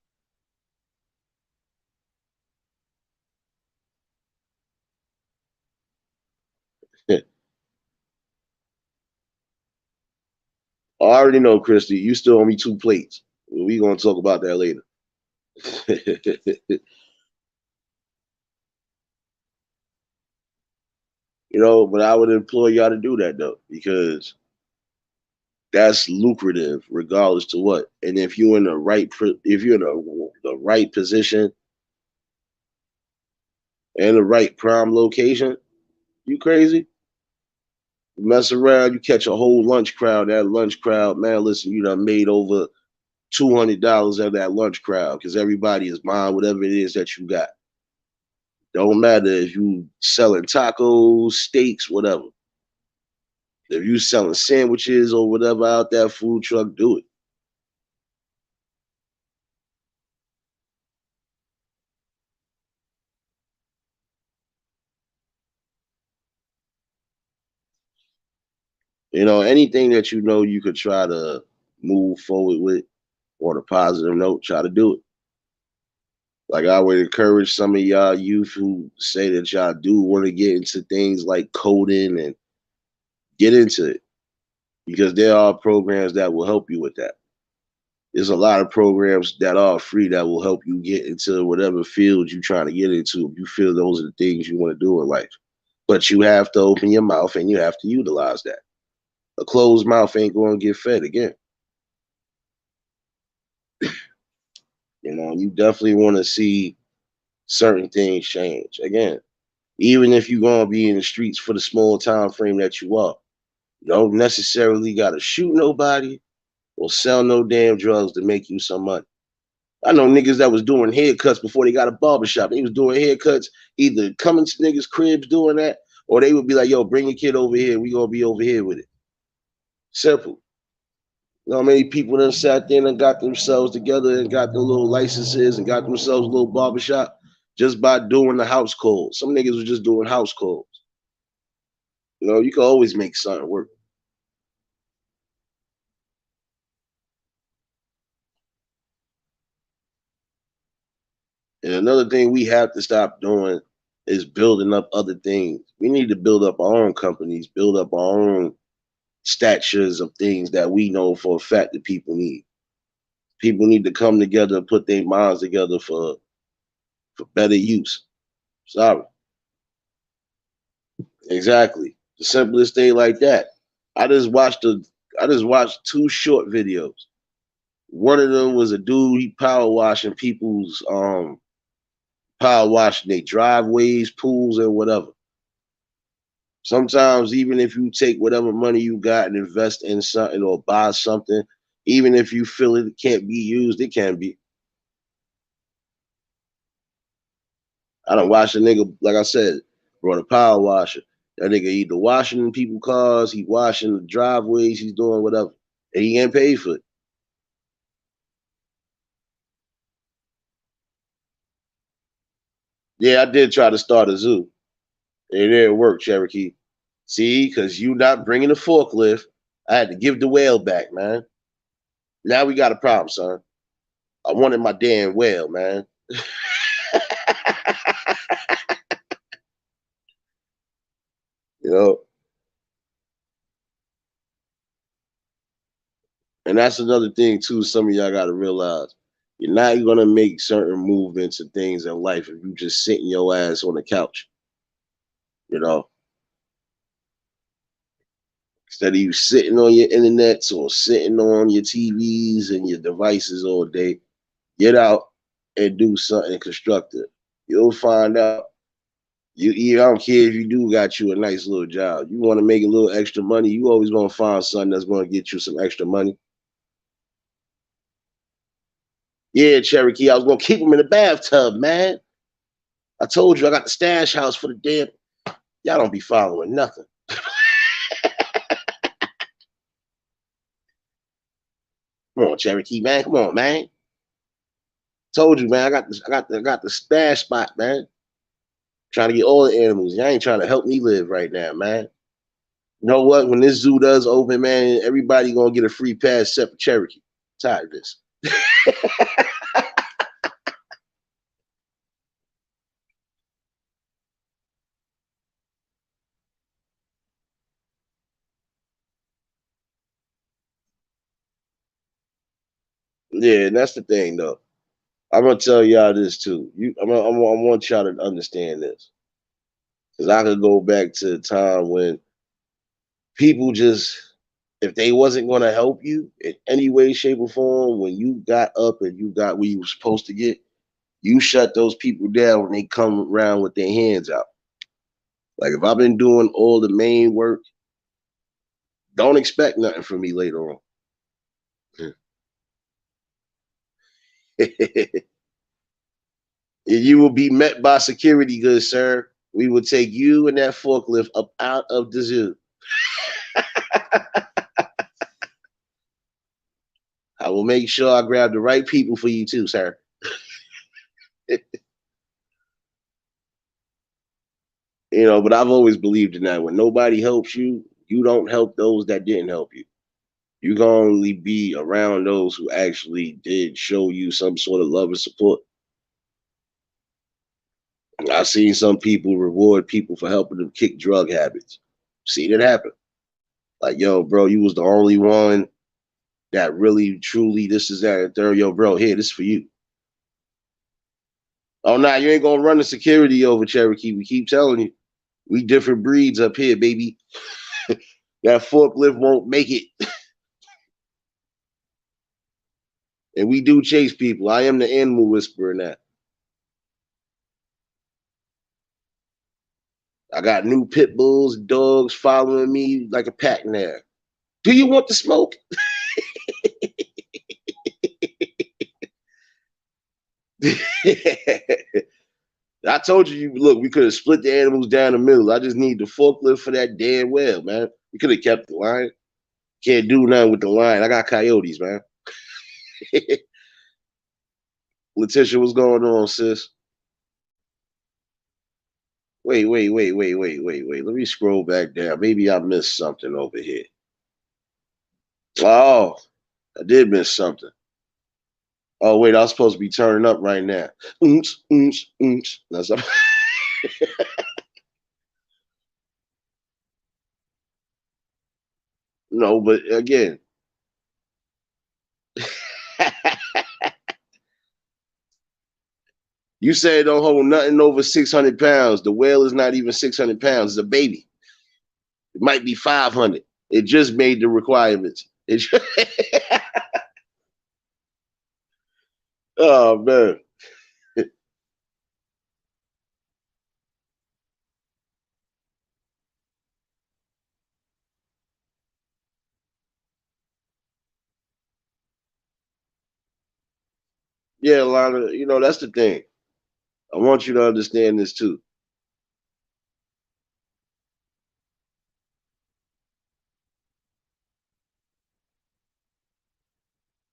I already know, Christy, you still owe me 2 plates. We gonna talk about that later. But I would implore y'all to do that though, because that's lucrative regardless to what. And if you're in the right, if you're in the right position and the right prime location, you crazy. You mess around, you catch a whole lunch crowd. That lunch crowd, man, listen, you done made over $200 of that lunch crowd because everybody is buying whatever it is that you got. Don't matter if you selling tacos, steaks, whatever. If you selling sandwiches or whatever out that food truck, do it. You know, anything that you know you could try to move forward with on a positive note, try to do it. Like I would encourage some of y'all youth who say that y'all do want to get into things like coding and get into it because there are programs that will help you with that. There's a lot of programs that are free that will help you get into whatever field you're trying to get into if you feel those are the things you want to do in life. But you have to open your mouth and you have to utilize that. A closed mouth ain't going to get fed again. You know, you definitely want to see certain things change. Again, even if you're going to be in the streets for the small time frame that you are, you don't necessarily got to shoot nobody or sell no damn drugs to make you some money. I know niggas that was doing haircuts before they got a barbershop. They was doing haircuts, either coming to niggas' cribs doing that, or they would be like, yo, bring your kid over here. We gonna be over here with it. Simple. You know how many people that sat there and got themselves together and got their little licenses and got themselves a little barbershop just by doing the house calls. Some niggas was just doing house calls. You know, you can always make something work. And another thing we have to stop doing is building up other things. We need to build up our own companies, build up our own statures of things that we know for a fact that people need. People need to come together and put their minds together for better use. Sorry. Exactly. The simplest thing like that. I just watched two short videos. One of them was a dude, he power washing people's power washing their driveways, pools, and whatever. Sometimes even if you take whatever money you got and invest in something or buy something, even if you feel it can't be used, it can be. I don't watch a nigga, like I said, brought a power washer. That nigga either washing people cars, he washing the driveways, he's doing whatever. And he getting paid for it. Yeah, I did try to start a zoo. It didn't work, Cherokee. See, because you not bringing the forklift, I had to give the whale back, man. Now we got a problem, son. I wanted my damn whale, man. You know, and that's another thing too. Some of y'all got to realize you're not gonna make certain movements and things in life if you just sitting your ass on the couch. You know, instead of you sitting on your internets or sitting on your TVs and your devices all day, get out and do something constructive. You'll find out. I don't care if you do got you a nice little job. You want to make a little extra money. You always gonna find something that's gonna get you some extra money. Yeah, Cherokee, I was gonna keep them in the bathtub, man. I told you I got the stash house for the damn. Y'all don't be following nothing. Come on, Cherokee, man. Come on, man. Told you, man. I got the stash spot, man. Trying to get all the animals. Y'all ain't trying to help me live right now, man. You know what? When this zoo does open, man, everybody gonna get a free pass except for Cherokee. I'm tired of this. Yeah, and that's the thing, though. I'm gonna tell y'all this too. I want y'all to understand this because I could go back to the time when people just, if they wasn't gonna help you in any way, shape, or form, when you got up and you got where you were supposed to get, you shut those people down when they come around with their hands out. Like if I've been doing all the main work, don't expect nothing from me later on. You will be met by security, good sir. We will take you and that forklift up out of the zoo. will make sure I grab the right people for you too, sir. But I've always believed in that. When nobody helps you, you don't help those that didn't help you. You can only be around those who actually did show you some sort of love and support. I've seen some people reward people for helping them kick drug habits. Seen it happen. Like, yo, bro, you was the only one that really, truly, this is that and third. Yo, bro, here, this is for you. Oh, nah, you ain't gonna run the security over Cherokee. We keep telling you. We different breeds up here, baby. That forklift won't make it. And we do chase people. I am the animal whisperer now. I got new pit bulls, dogs following me like a pack now. Do you want the smoke? I told you, look, we could have split the animals down the middle. I just need the forklift for that damn well, man. We could have kept the lion. Can't do nothing with the lion. I got coyotes, man. Letitia, what's going on, sis? Wait. Let me scroll back down. Maybe I missed something over here. Oh, I did miss something. Oh, wait, I was supposed to be turning up right now. That's no, but again, you said don't hold nothing over 600 pounds. The whale is not even 600 pounds. It's a baby. It might be 500. It just made the requirements. Oh, man. Yeah, Lana, that's the thing. I want you to understand this too.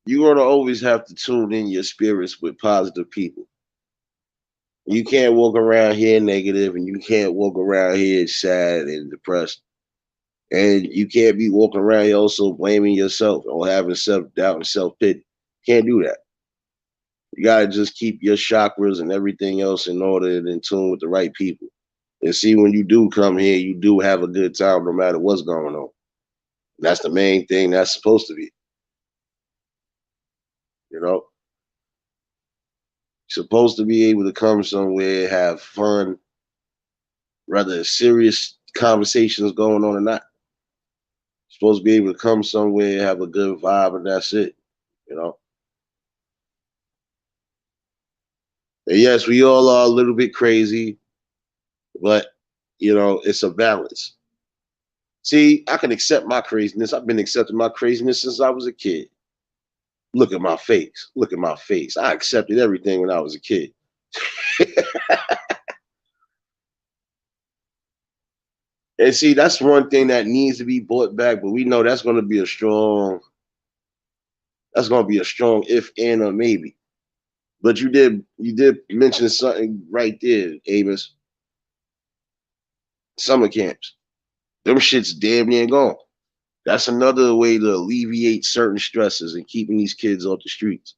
You're going to always have to tune in your spirits with positive people. You can't walk around here negative, and you can't walk around here sad and depressed. And you can't be walking around here also blaming yourself or having self doubt and self pity. Can't do that. You gotta just keep your chakras and everything else in order and in tune with the right people. And see, when you do come here, you do have a good time no matter what's going on. That's the main thing that's supposed to be. You know, you're supposed to be able to come somewhere, have fun, rather serious conversations going on or not. You're supposed to be able to come somewhere, have a good vibe, and that's it. You know. And yes, we all are a little bit crazy, but it's a balance. See, I can accept my craziness. I've been accepting my craziness since I was a kid. Look at my face. Look at my face. I accepted everything when I was a kid. And see, that's one thing that needs to be brought back, but we know that's going to be a strong if and or maybe. But you did mention something right there, Amos. Summer camps. Them shit's damn near gone. That's another way to alleviate certain stresses and keeping these kids off the streets.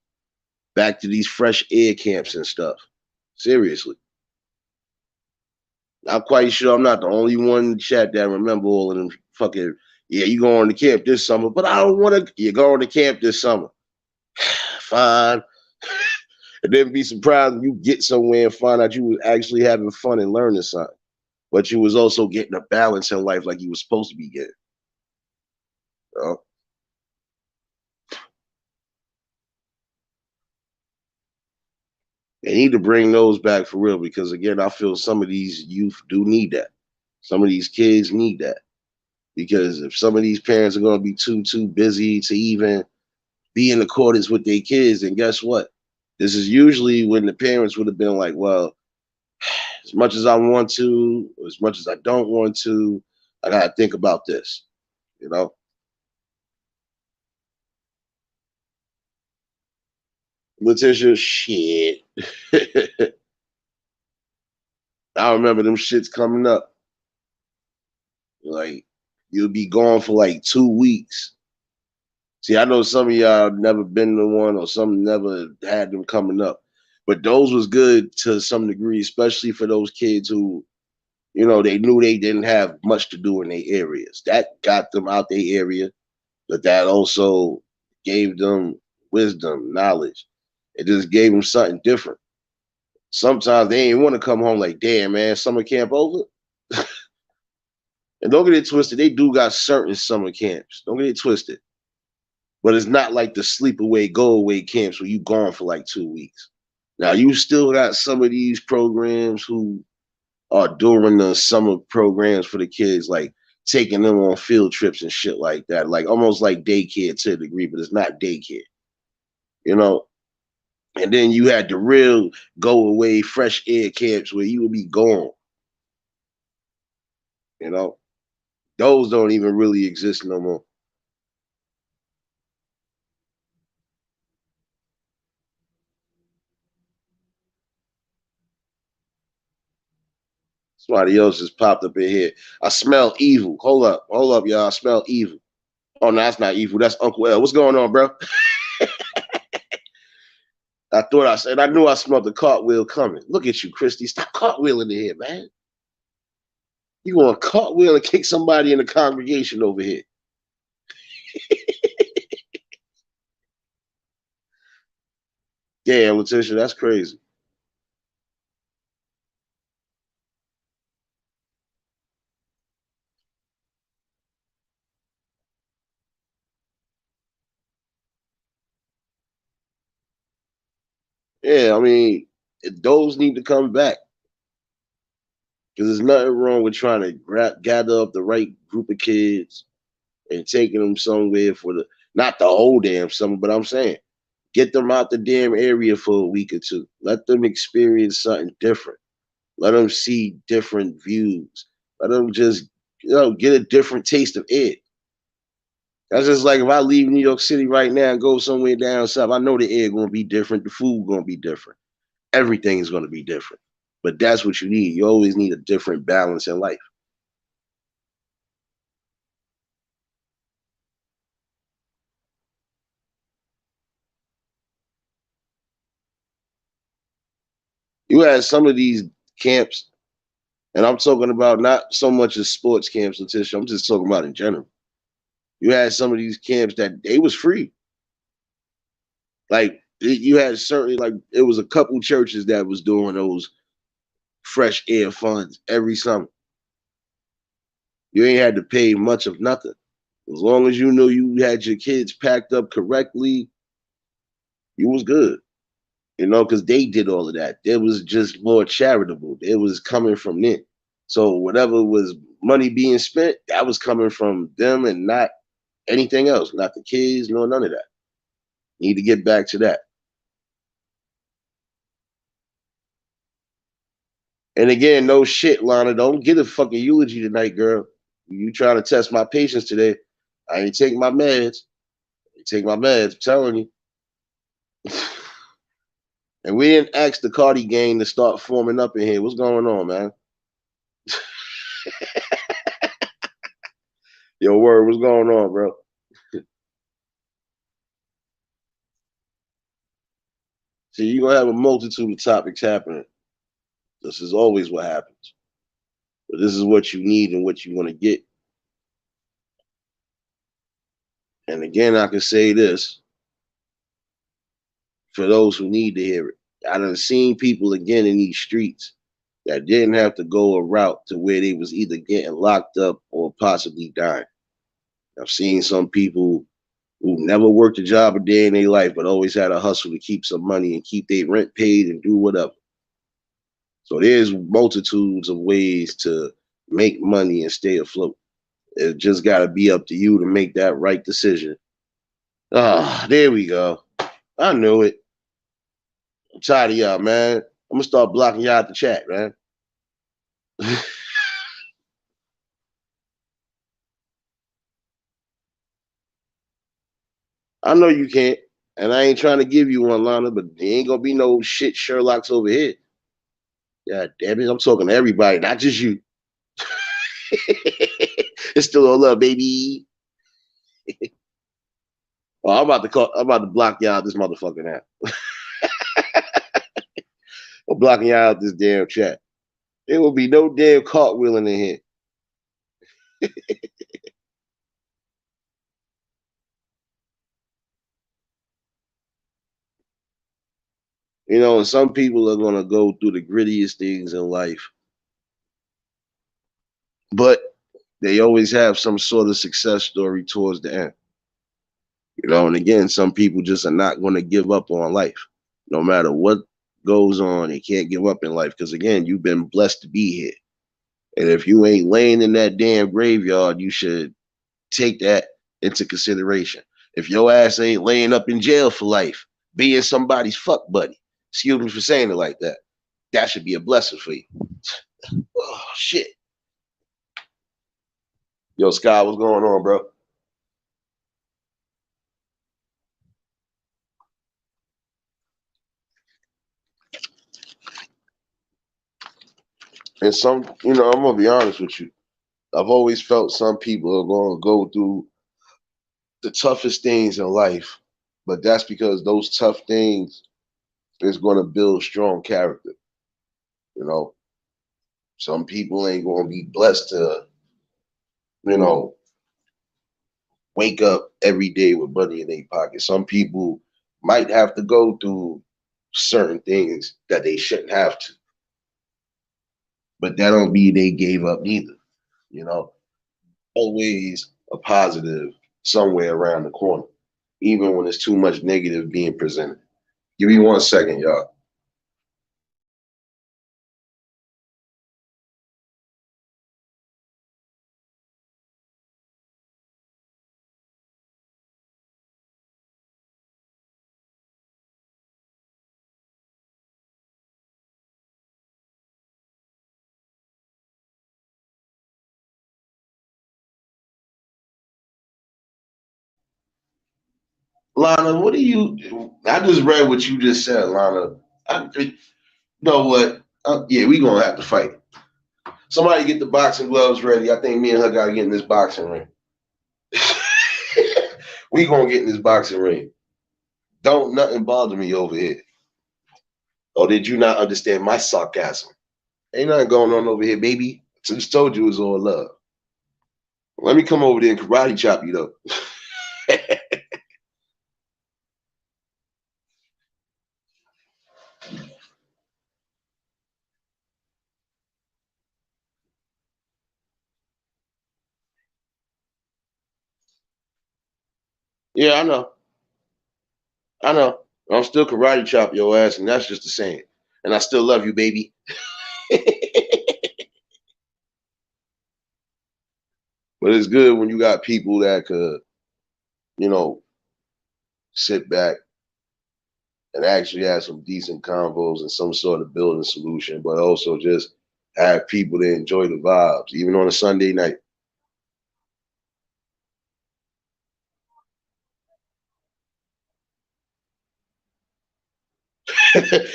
Back to these fresh air camps and stuff. Seriously. I'm quite sure I'm not the only one in the chat that remember all of them fucking, yeah, you going to camp this summer, but I don't want to, you're going to camp this summer. Fine. And then be surprised when you get somewhere and find out you was actually having fun and learning something. But you was also getting a balance in life like you was supposed to be getting. You know? They need to bring those back for real because again, I feel some of these youth do need that. Some of these kids need that. Because if some of these parents are gonna be too busy to even be in accordance with their kids, then guess what? This is usually when the parents would have been like, well, as much as I want to, as much as I don't want to, I gotta think about this, you know? Letitia, shit. I remember them shits coming up. Like, you'll be gone for like 2 weeks. See, I know some of y'all never been to one or some never had them coming up. But those was good to some degree, especially for those kids who, they knew they didn't have much to do in their areas. That got them out their area, but that also gave them wisdom, knowledge. It just gave them something different. Sometimes they ain't want to come home like, damn, man, summer camp over. And don't get it twisted, they do got certain summer camps. Don't get it twisted. But it's not like the sleepaway, go away camps where you gone for like 2 weeks. Now you still got some of these programs who are during the summer programs for the kids, like taking them on field trips and shit like that, like almost like daycare to a degree, but it's not daycare, you know. And then you had the real go away fresh air camps where you would be gone, you know. Those don't even really exist no more. Somebody else just popped up in here. I smell evil. Hold up, y'all. I smell evil. Oh, no, that's not evil. That's Uncle L. What's going on, bro? I knew I smelled the cartwheel coming. Look at you, Christy. Stop cartwheeling in here, man. You want to cartwheel and kick somebody in the congregation over here. Damn, Letitia, that's crazy. Yeah, I mean, those need to come back because there's nothing wrong with trying to gather up the right group of kids and taking them somewhere for not the whole damn summer, but I'm saying get them out the damn area for a week or two. Let them experience something different. Let them see different views. Let them just, get a different taste of it. That's just like if I leave New York City right now and go somewhere down south, I know the air gonna be different, the food gonna be different. Everything is gonna be different. But that's what you need. You always need a different balance in life. You had some of these camps, and I'm talking about not so much as sports camps, Letitia. I'm just talking about in general. You had some of these camps that they was free. Like you had certainly like it was a couple churches that was doing those fresh air funds every summer. You ain't had to pay much of nothing. As long as you knew you had your kids packed up correctly, you was good. Because they did all of that. It was just more charitable. It was coming from them. So whatever was money being spent, that was coming from them and not anything else, not the kids, nor none of that. Need to get back to that. And again, no shit, Lana. Don't get a fucking eulogy tonight, girl. You trying to test my patience today. I ain't taking my meds. I take my meds, I'm telling you. And we didn't ask the Cardi gang to start forming up in here. What's going on, man? Yo, word, what's going on, bro? See, you're gonna have a multitude of topics happening. This is always what happens. But this is what you need and what you want to get. And again, I can say this for those who need to hear it. I done seen people again in these streets that didn't have to go a route to where they was either getting locked up or possibly dying. I've seen some people who never worked a job a day in their life, but always had a hustle to keep some money and keep their rent paid and do whatever. So there's multitudes of ways to make money and stay afloat. It just got to be up to you to make that right decision. Ah, there we go. I knew it. I'm tired of y'all, man. I'm gonna start blocking y'all out the chat, man. I know you can't. And I ain't trying to give you one, Lana, but there ain't gonna be no shit Sherlock's over here. God damn it, I'm talking to everybody, not just you. It's still all love, baby. Oh, I'm about to block y'all out this motherfucker now. I'm blocking y'all out this damn chat. There will be no damn cartwheeling in here. You know, and some people are gonna go through the grittiest things in life, but they always have some sort of success story towards the end. You know, and again, some people just are not going to give up on life, no matter what goes on. They can't give up in life because again, you've been blessed to be here, and if you ain't laying in that damn graveyard, you should take that into consideration. If your ass ain't laying up in jail for life, being somebody's fuck buddy, excuse me for saying it like that, that should be a blessing for you. Oh shit. Yo, Sky, what's going on, bro? And some, you know, I'm gonna be honest with you. I've always felt some people are gonna go through the toughest things in life, but that's because those tough things is gonna build strong character. You know, some people ain't gonna be blessed to, you know, wake up every day with money in their pocket. Some people might have to go through certain things that they shouldn't have to, but that don't mean they gave up neither. You know, always a positive somewhere around the corner, even when there's too much negative being presented. Give me 1 second, y'all. Lana, what do you? I just read what you just said, Lana. You know what? Yeah, we gonna have to fight. Somebody get the boxing gloves ready. I think me and her gotta get in this boxing ring. We gonna get in this boxing ring. Don't nothing bother me over here. Or did you not understand my sarcasm? Ain't nothing going on over here, baby. I just told you it was all love. Let me come over there and karate chop you though. Yeah, I know. I know. I'm still karate chop your ass, and that's just the same. And I still love you, baby. But it's good when you got people that could, you know, sit back and actually have some decent convos and some sort of building solution, but also just have people that enjoy the vibes, even on a Sunday night.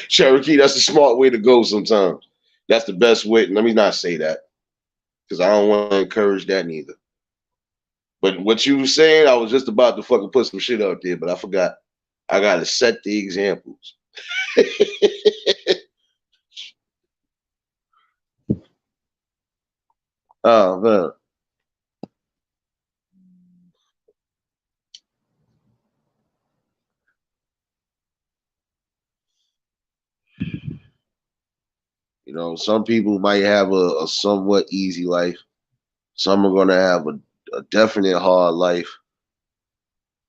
Cherokee, that's the smart way to go sometimes. That's the best way. Let me not say that because I don't want to encourage that neither. But what you were saying, I was just about to fucking put some shit out there, but I forgot. I got to set the examples. Oh, man. You know, some people might have a somewhat easy life. Some are going to have a definite hard life.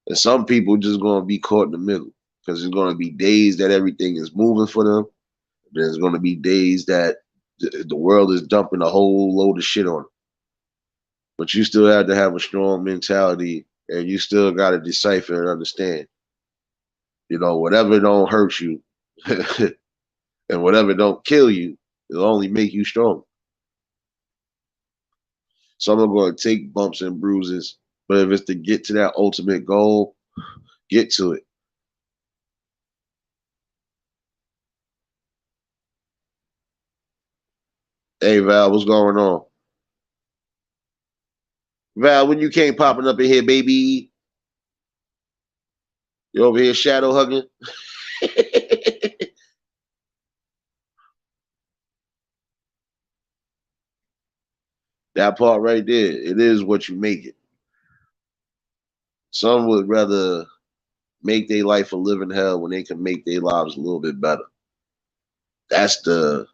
And some people just going to be caught in the middle because there's going to be days that everything is moving for them. There's going to be days that the world is dumping a whole load of shit on them. But you still have to have a strong mentality and you still got to decipher and understand. You know, whatever don't hurt you and whatever don't kill you, it'll only make you strong. Some are going to take bumps and bruises, but if it's to get to that ultimate goal, get to it. Hey Val, what's going on? Val, when you came popping up in here, baby, you over here shadow hugging? That part right there, it is what you make it. Some would rather make their life a living hell when they can make their lives a little bit better. That's the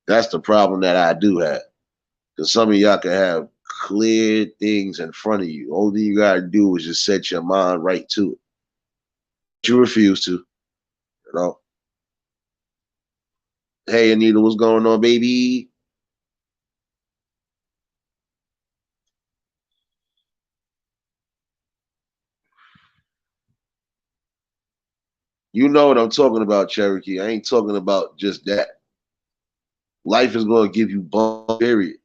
that's the problem that I do have. Because some of y'all can have clear things in front of you. All you gotta do is just set your mind right to it. You refuse to, know. Hey Anita, what's going on, baby? You know what I'm talking about, Cherokee. I ain't talking about just that. Life is gonna give you bump, period.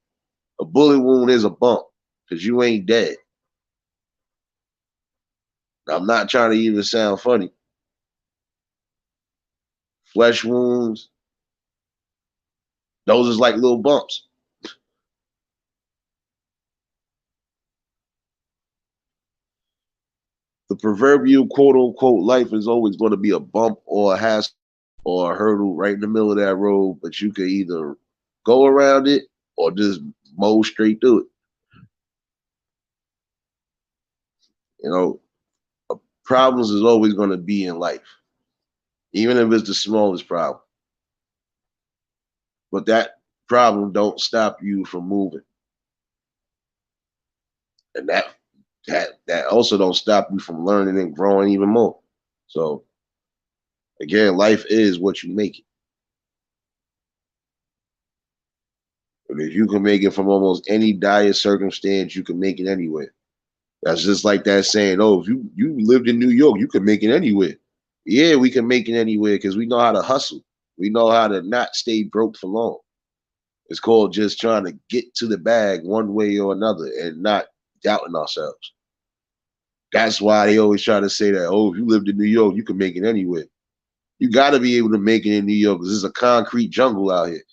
A bullet wound is a bump, because you ain't dead. I'm not trying to even sound funny. Flesh wounds, those is like little bumps. The proverbial quote unquote life is always going to be a bump or a hassle or a hurdle right in the middle of that road, but you can either go around it or just mow straight through it. You know, problems is always going to be in life, even if it's the smallest problem. But that problem don't stop you from moving, and that also don't stop you from learning and growing even more. So again, life is what you make it. And if you can make it from almost any dire circumstance, you can make it anywhere. That's just like that saying, "Oh, if you lived in New York, you could make it anywhere." Yeah, we can make it anywhere because we know how to hustle. We know how to not stay broke for long. It's called just trying to get to the bag one way or another and not doubting ourselves. That's why they always try to say that, oh, if you lived in New York, you can make it anywhere. You got to be able to make it in New York because it's a concrete jungle out here.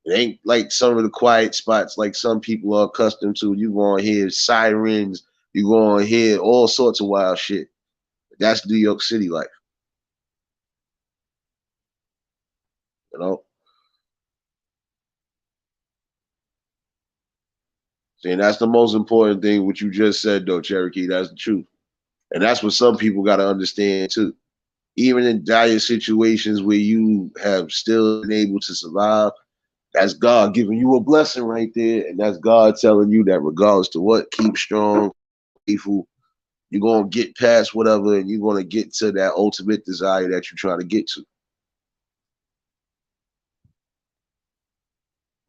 It ain't like some of the quiet spots like some people are accustomed to. You going to hear sirens, you going to hear all sorts of wild shit. That's New York City life, you know? See, and that's the most important thing, what you just said, though, Cherokee. That's the truth. And that's what some people got to understand, too. Even in dire situations where you have still been able to survive, that's God giving you a blessing right there. And that's God telling you that regardless to what, keep strong, faithful. You're going to get past whatever and you're going to get to that ultimate desire that you're trying to get to.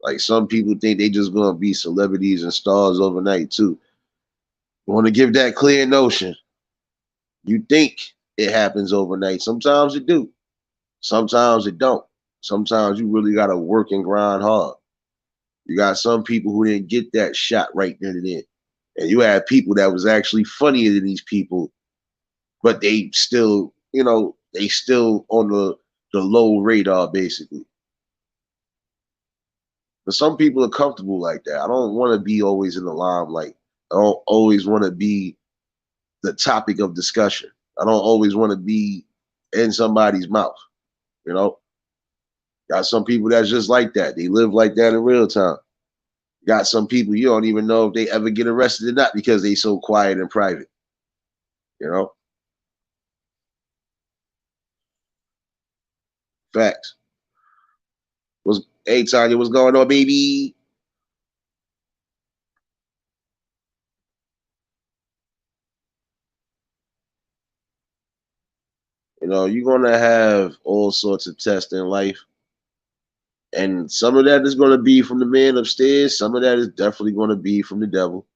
Like some people think they just going to be celebrities and stars overnight too. You want to give that clear notion. You think it happens overnight. Sometimes it do. Sometimes it don't. Sometimes you really got to work and grind hard. You got some people who didn't get that shot right then and there. And you had people that was actually funnier than these people, but they still, they still on the low radar basically. But some people are comfortable like that. I don't want to be always in the limelight. I don't always want to be the topic of discussion. I don't always want to be in somebody's mouth, you know? Got some people that's just like that. They live like that in real time. Got some people you don't even know if they ever get arrested or not because they so quiet and private, you know? Facts. Hey Tanya, what's going on, baby? You're gonna have all sorts of tests in life. And some of that is gonna be from the man upstairs, some of that is definitely gonna be from the devil.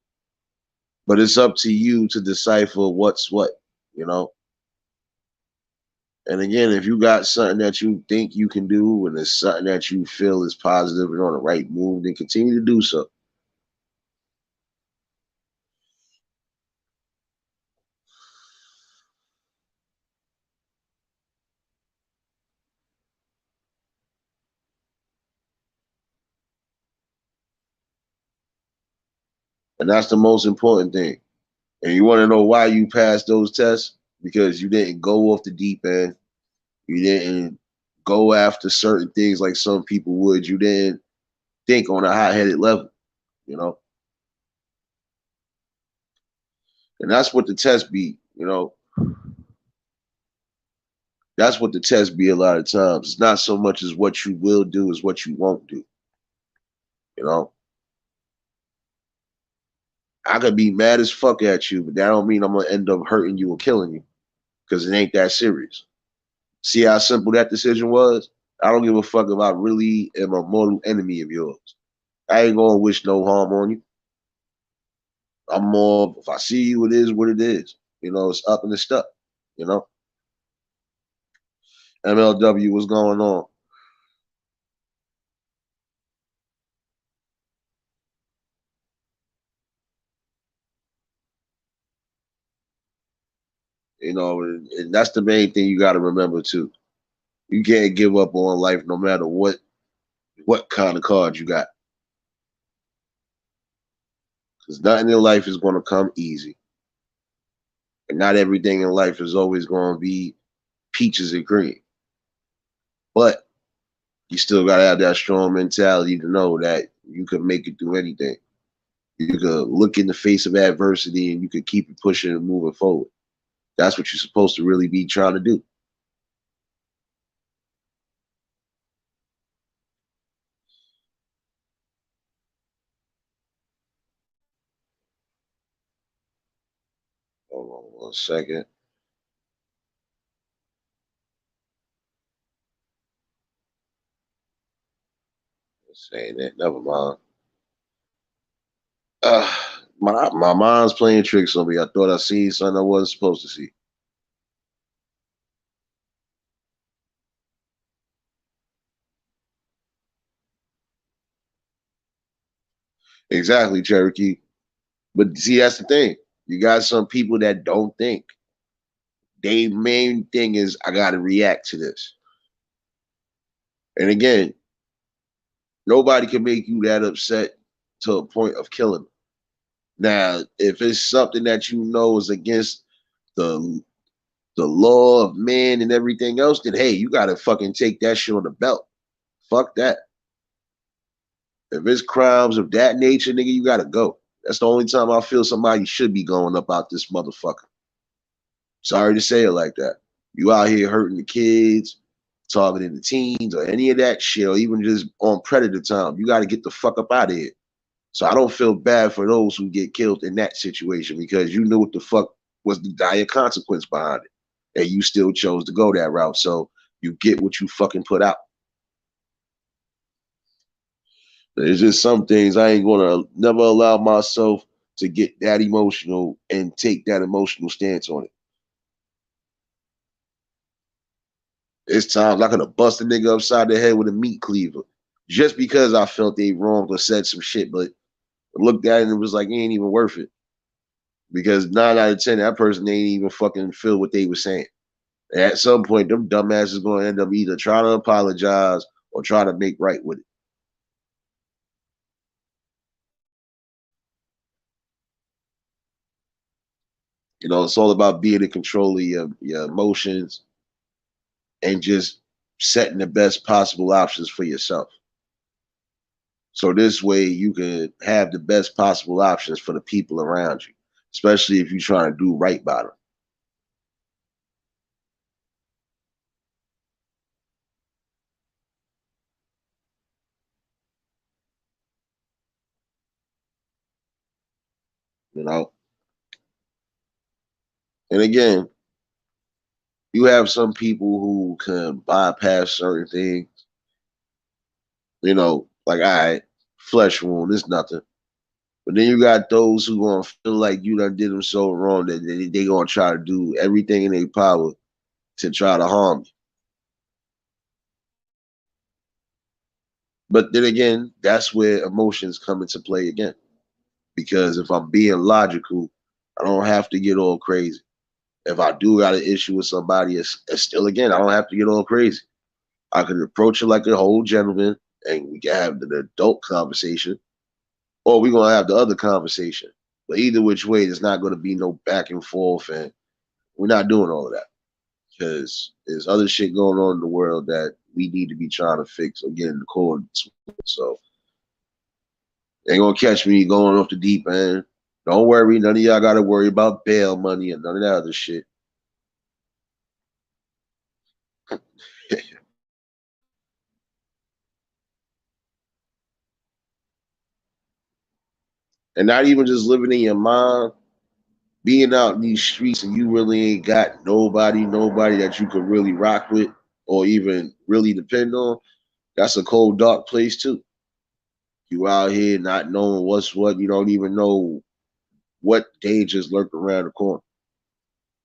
But it's up to you to decipher what's what, you know. And again, if you got something that you think you can do and it's something that you feel is positive and on the right move, then continue to do so. And that's the most important thing. And you want to know why you passed those tests? Because you didn't go off the deep end. You didn't go after certain things like some people would. You didn't think on a high-headed level, you know? And that's what the test be, you know? That's what the test be a lot of times. It's not so much as what you will do as what you won't do, you know? I could be mad as fuck at you, but that don't mean I'm gonna end up hurting you or killing you because it ain't that serious. See how simple that decision was? I don't give a fuck if I really am a mortal enemy of yours. I ain't gonna wish no harm on you. I'm more, if I see you, it is what it is. You know, it's up and it's stuck. You know, MLW, what's going on? You know, and that's the main thing you got to remember too. You can't give up on life no matter what kind of card you got, because nothing in life is going to come easy, and not everything in life is always going to be peaches and cream. But you still got to have that strong mentality to know that you can make it through anything. You could look in the face of adversity and you could keep it pushing and moving forward. That's what you're supposed to really be trying to do. Hold on 1 second. Saying that. Never mind. Uh, my mind's playing tricks on me. I thought I seen something I wasn't supposed to see. Exactly, Cherokee. But see, that's the thing. You got some people that don't think. They main thing is I gotta react to this. And again, nobody can make you that upset to a point of killing them. Now, if it's something that you know is against the the law of man and everything else, then hey, you gotta fucking take that shit on the belt. Fuck that. If it's crimes of that nature, nigga, you gotta go. That's the only time I feel somebody should be going up out this motherfucker. Sorry to say it like that. You out here hurting the kids, targeting the teens, or any of that shit, or even just on predator time. You gotta get the fuck up out of here. So I don't feel bad for those who get killed in that situation because you knew what the fuck was the dire consequence behind it. And you still chose to go that route. So you get what you fucking put out. There's just some things I ain't gonna never allow myself to get that emotional and take that emotional stance on it. It's times I could have busted a nigga upside the head with a meat cleaver just because I felt they wrong or said some shit, but looked at it and it was like, it ain't even worth it. Because 9 out of 10, that person ain't even fucking feel what they were saying. And at some point, them dumbasses going to end up either trying to apologize or trying to make right with it. You know, it's all about being in control of your emotions and just setting the best possible options for yourself. So this way you can have the best possible options for the people around you, especially if you're trying to do right by them. You know, and again, you have some people who can bypass certain things. You know, like all right, flesh wound is nothing. But then you got those who gonna feel like you done did them so wrong that they gonna try to do everything in their power to try to harm you. But then again, that's where emotions come into play again. Because if I'm being logical, I don't have to get all crazy. If I do got an issue with somebody, it's still again, I don't have to get all crazy. I can approach it like a whole gentleman and we can have an adult conversation. or we're gonna have the other conversation. But either which way, there's not gonna be no back and forth, and we're not doing all of that because there's other shit going on in the world that we need to be trying to fix or get in the accordance with. So they ain't gonna catch me going off the deep end. Don't worry, none of y'all gotta worry about bail money and none of that other shit. And not even just living in your mind, being out in these streets and you really ain't got nobody that you could really rock with or even really depend on. That's a cold, dark place too. You out here not knowing what's what. You don't even know what dangers lurk around the corner.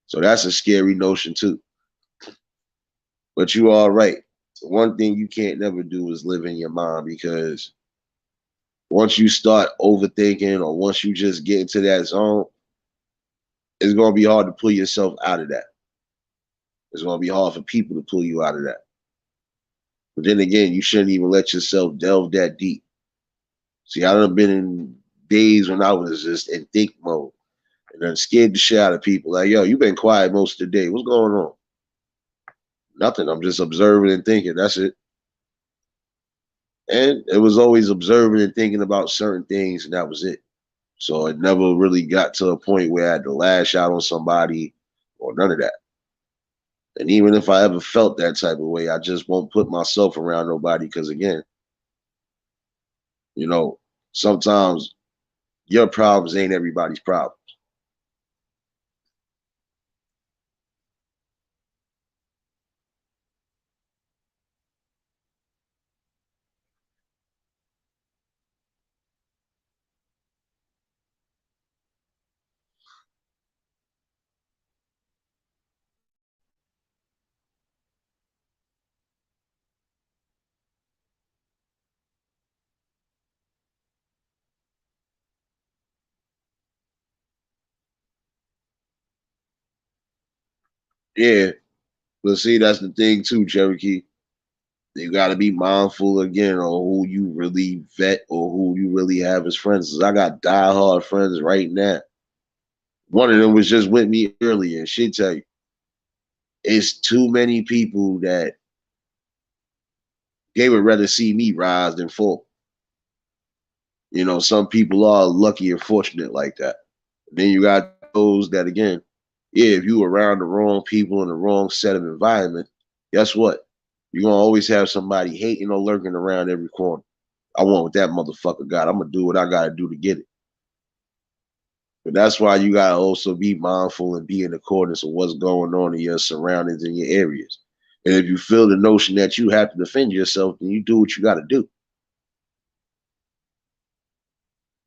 So that's a scary notion too. But you are right. One thing you can't never do is live in your mind because once you start overthinking or once you just get into that zone, it's gonna be hard to pull yourself out of that. It's gonna be hard for people to pull you out of that. But then again, you shouldn't even let yourself delve that deep. See, I done been in days when I was just in think mode and then scared the shit out of people. Like, yo, you been quiet most of the day. What's going on? Nothing. I'm just observing and thinking. That's it. And it was always observing and thinking about certain things, and that was it. So it never really got to a point where I had to lash out on somebody or none of that. And even if I ever felt that type of way, I just won't put myself around nobody because, again, you know, sometimes your problems ain't everybody's problem. Yeah, but see, that's the thing too, Cherokee. You got to be mindful again on who you really vet or who you really have as friends. 'Cause I got diehard friends right now. One of them was just with me earlier, and she tell you, it's too many people that they would rather see me rise than fall. You know, some people are lucky and fortunate like that. Then you got those that, again, yeah, if you around the wrong people in the wrong set of environment, guess what? You're gonna always have somebody hating or lurking around every corner. I want what that motherfucker got. I'm gonna do what I gotta do to get it. But that's why you gotta also be mindful and be in accordance with what's going on in your surroundings and your areas. And if you feel the notion that you have to defend yourself, then you do what you gotta do.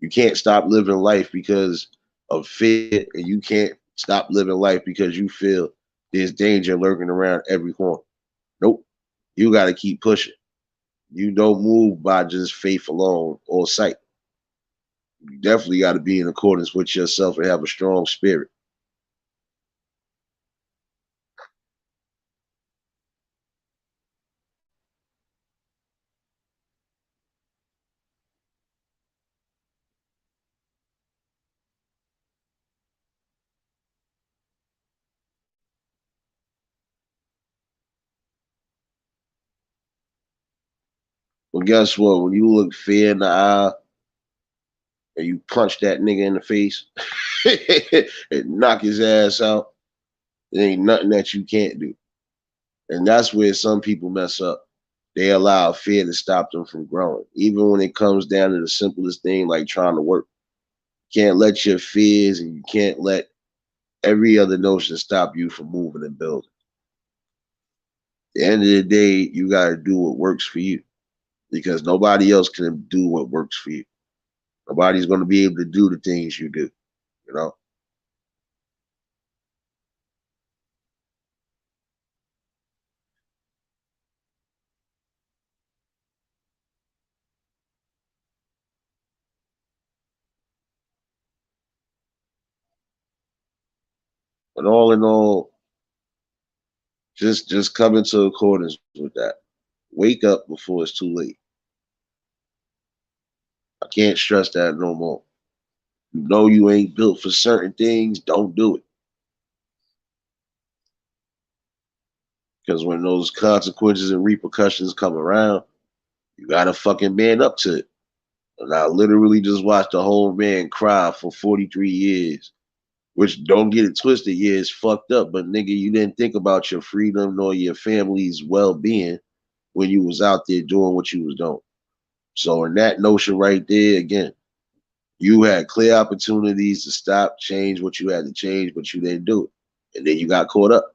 You can't stop living life because of fear, and you can't stop living life because you feel there's danger lurking around every corner. Nope. You got to keep pushing. You don't move by just faith alone or sight. You definitely got to be in accordance with yourself and have a strong spirit. But guess what? When you look fear in the eye and you punch that nigga in the face and knock his ass out, there ain't nothing that you can't do. And that's where some people mess up. They allow fear to stop them from growing. Even when it comes down to the simplest thing like trying to work. You can't let your fears and you can't let every other notion stop you from moving and building. At the end of the day, you gotta do what works for you because nobody else can do what works for you. Nobody's gonna be able to do the things you do, you know? But all in all, just come into accordance with that. Wake up before it's too late. I can't stress that no more. You know you ain't built for certain things, don't do it. Because when those consequences and repercussions come around, you gotta fucking man up to it. And I literally just watched a whole man cry for 43 years, which don't get it twisted, yeah, it's fucked up. But nigga, you didn't think about your freedom nor your family's well-being when you was out there doing what you was doing. So in that notion right there, again, you had clear opportunities to stop, change what you had to change, but you didn't do it. And then you got caught up.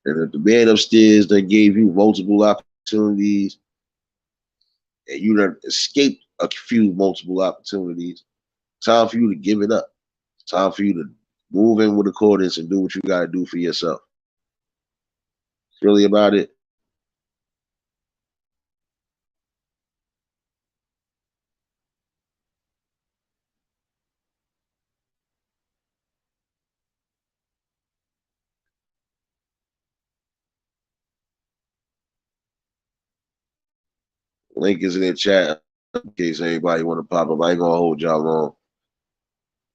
And if the man upstairs that gave you multiple opportunities and you done escaped a few multiple opportunities, time for you to give it up. Time for you to move in with accordance and do what you got to do for yourself. It's really about it. Link is in the chat in case anybody want to pop up. I ain't gonna hold y'all long,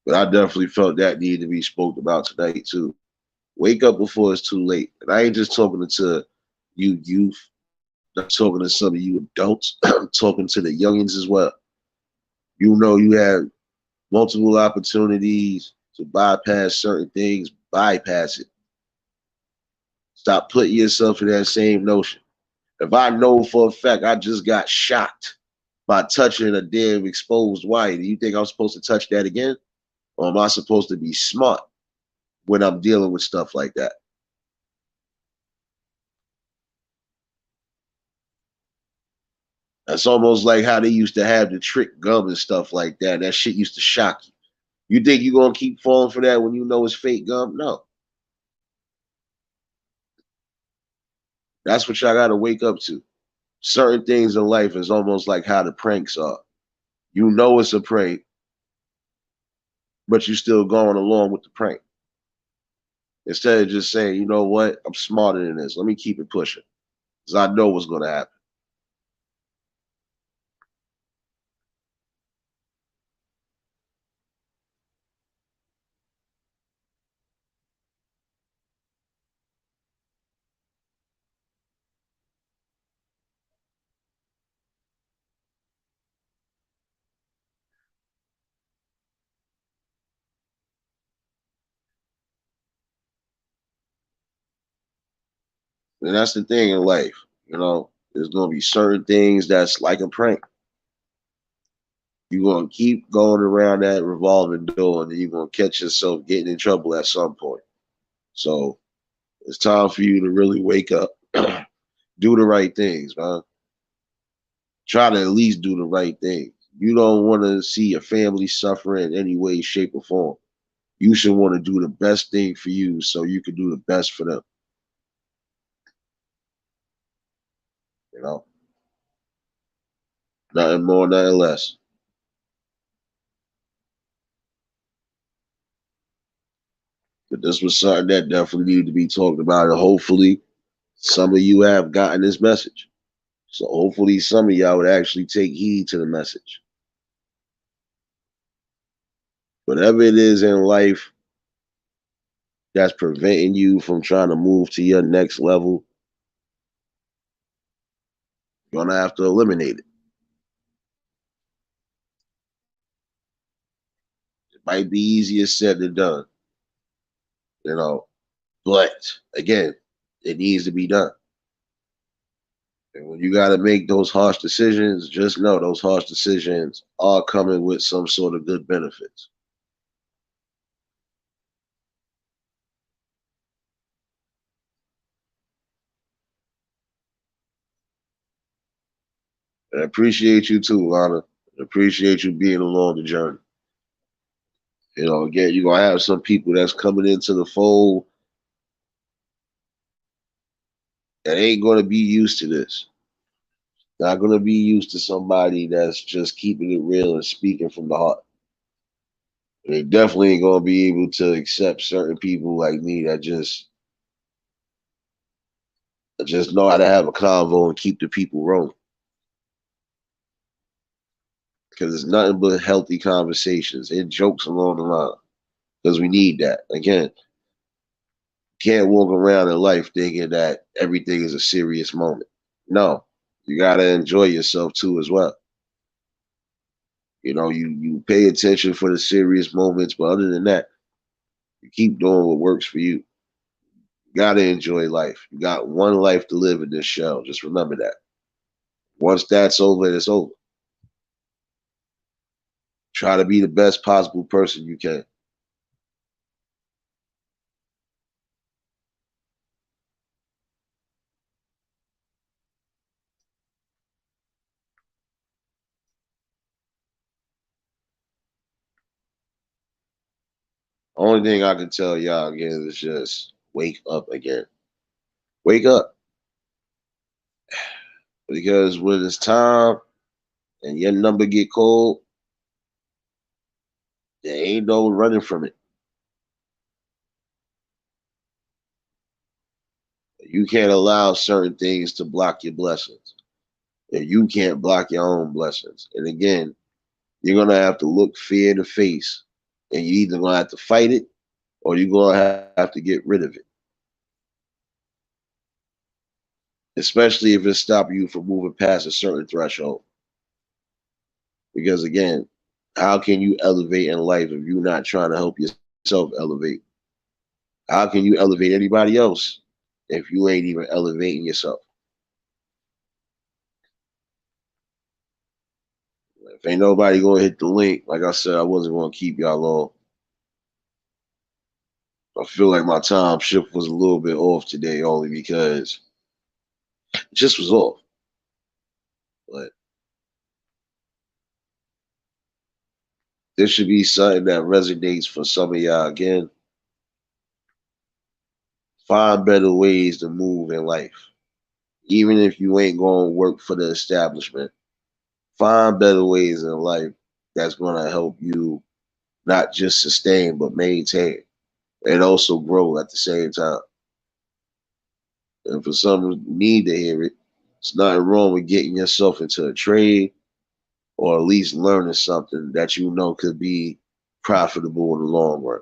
but I definitely felt that needed to be spoke about tonight too. Wake up before it's too late. And I ain't just talking to you youth. I'm talking to some of you adults. I'm talking to the youngins as well. You know you have multiple opportunities to bypass certain things. Bypass it. Stop putting yourself in that same notion. If I know for a fact I just got shocked by touching a damn exposed wire, do you think I'm supposed to touch that again? Or am I supposed to be smart when I'm dealing with stuff like that? That's almost like how they used to have the trick gum and stuff like that. That shit used to shock you. You think you're gonna keep falling for that when you know it's fake gum? No. That's what y'all gotta wake up to. Certain things in life is almost like how the pranks are. You know it's a prank, but you still going along with the prank. Instead of just saying, you know what, I'm smarter than this. Let me keep it pushing. Because I know what's gonna happen. And that's the thing in life. You know, there's gonna be certain things that's like a prank. You're gonna keep going around that revolving door, and then you're gonna catch yourself getting in trouble at some point. So it's time for you to really wake up, do the right things, man. Try to at least do the right thing. You don't want to see your family suffer in any way, shape, or form. You should want to do the best thing for you so you can do the best for them. You know, nothing more, nothing less. But this was something that definitely needed to be talked about, and hopefully, some of you have gotten this message. So hopefully, some of y'all would actually take heed to the message. Whatever it is in life that's preventing you from trying to move to your next level, you're gonna have to eliminate it. It might be easier said than done, you know. But again, it needs to be done. And when you got to make those harsh decisions, just know those harsh decisions are coming with some sort of good benefits. And I appreciate you too, Lana. I appreciate you being along the journey. You know, again, you're gonna have some people that's coming into the fold that ain't gonna be used to this. Not gonna be used to somebody that's just keeping it real and speaking from the heart. They definitely ain't gonna be able to accept certain people like me that just know how to have a convo and keep the people rolling. because it's nothing but healthy conversations and jokes along the line. Because we need that. Again, can't walk around in life thinking that everything is a serious moment. No, you gotta enjoy yourself too as well. You know, you pay attention for the serious moments, but other than that, you keep doing what works for you. You gotta enjoy life. You got one life to live in this show. Just remember that. Once that's over, it's over. Try to be the best possible person you can. Only thing I can tell y'all again is just wake up again. Wake up. Because when it's time and your number get cold, there ain't no running from it. You can't allow certain things to block your blessings. And you can't block your own blessings. And again, you're gonna have to look fear in the face. And you're either gonna have to fight it or you're gonna have to get rid of it. Especially if it's stopping you from moving past a certain threshold. Because again, how can you elevate in life if you're not trying to help yourself elevate? How can you elevate anybody else if you ain't even elevating yourself? If ain't nobody gonna hit the link, like I said, I wasn't gonna keep y'all long. I feel like my time shift was a little bit off today, only because it just was off. But this should be something that resonates for some of y'all. Again, find better ways to move in life. Even if you ain't going to work for the establishment, find better ways in life that's going to help you not just sustain, but maintain and also grow at the same time. And for some need to hear it, it's nothing wrong with getting yourself into a trade or at least learning something that you know could be profitable in the long run.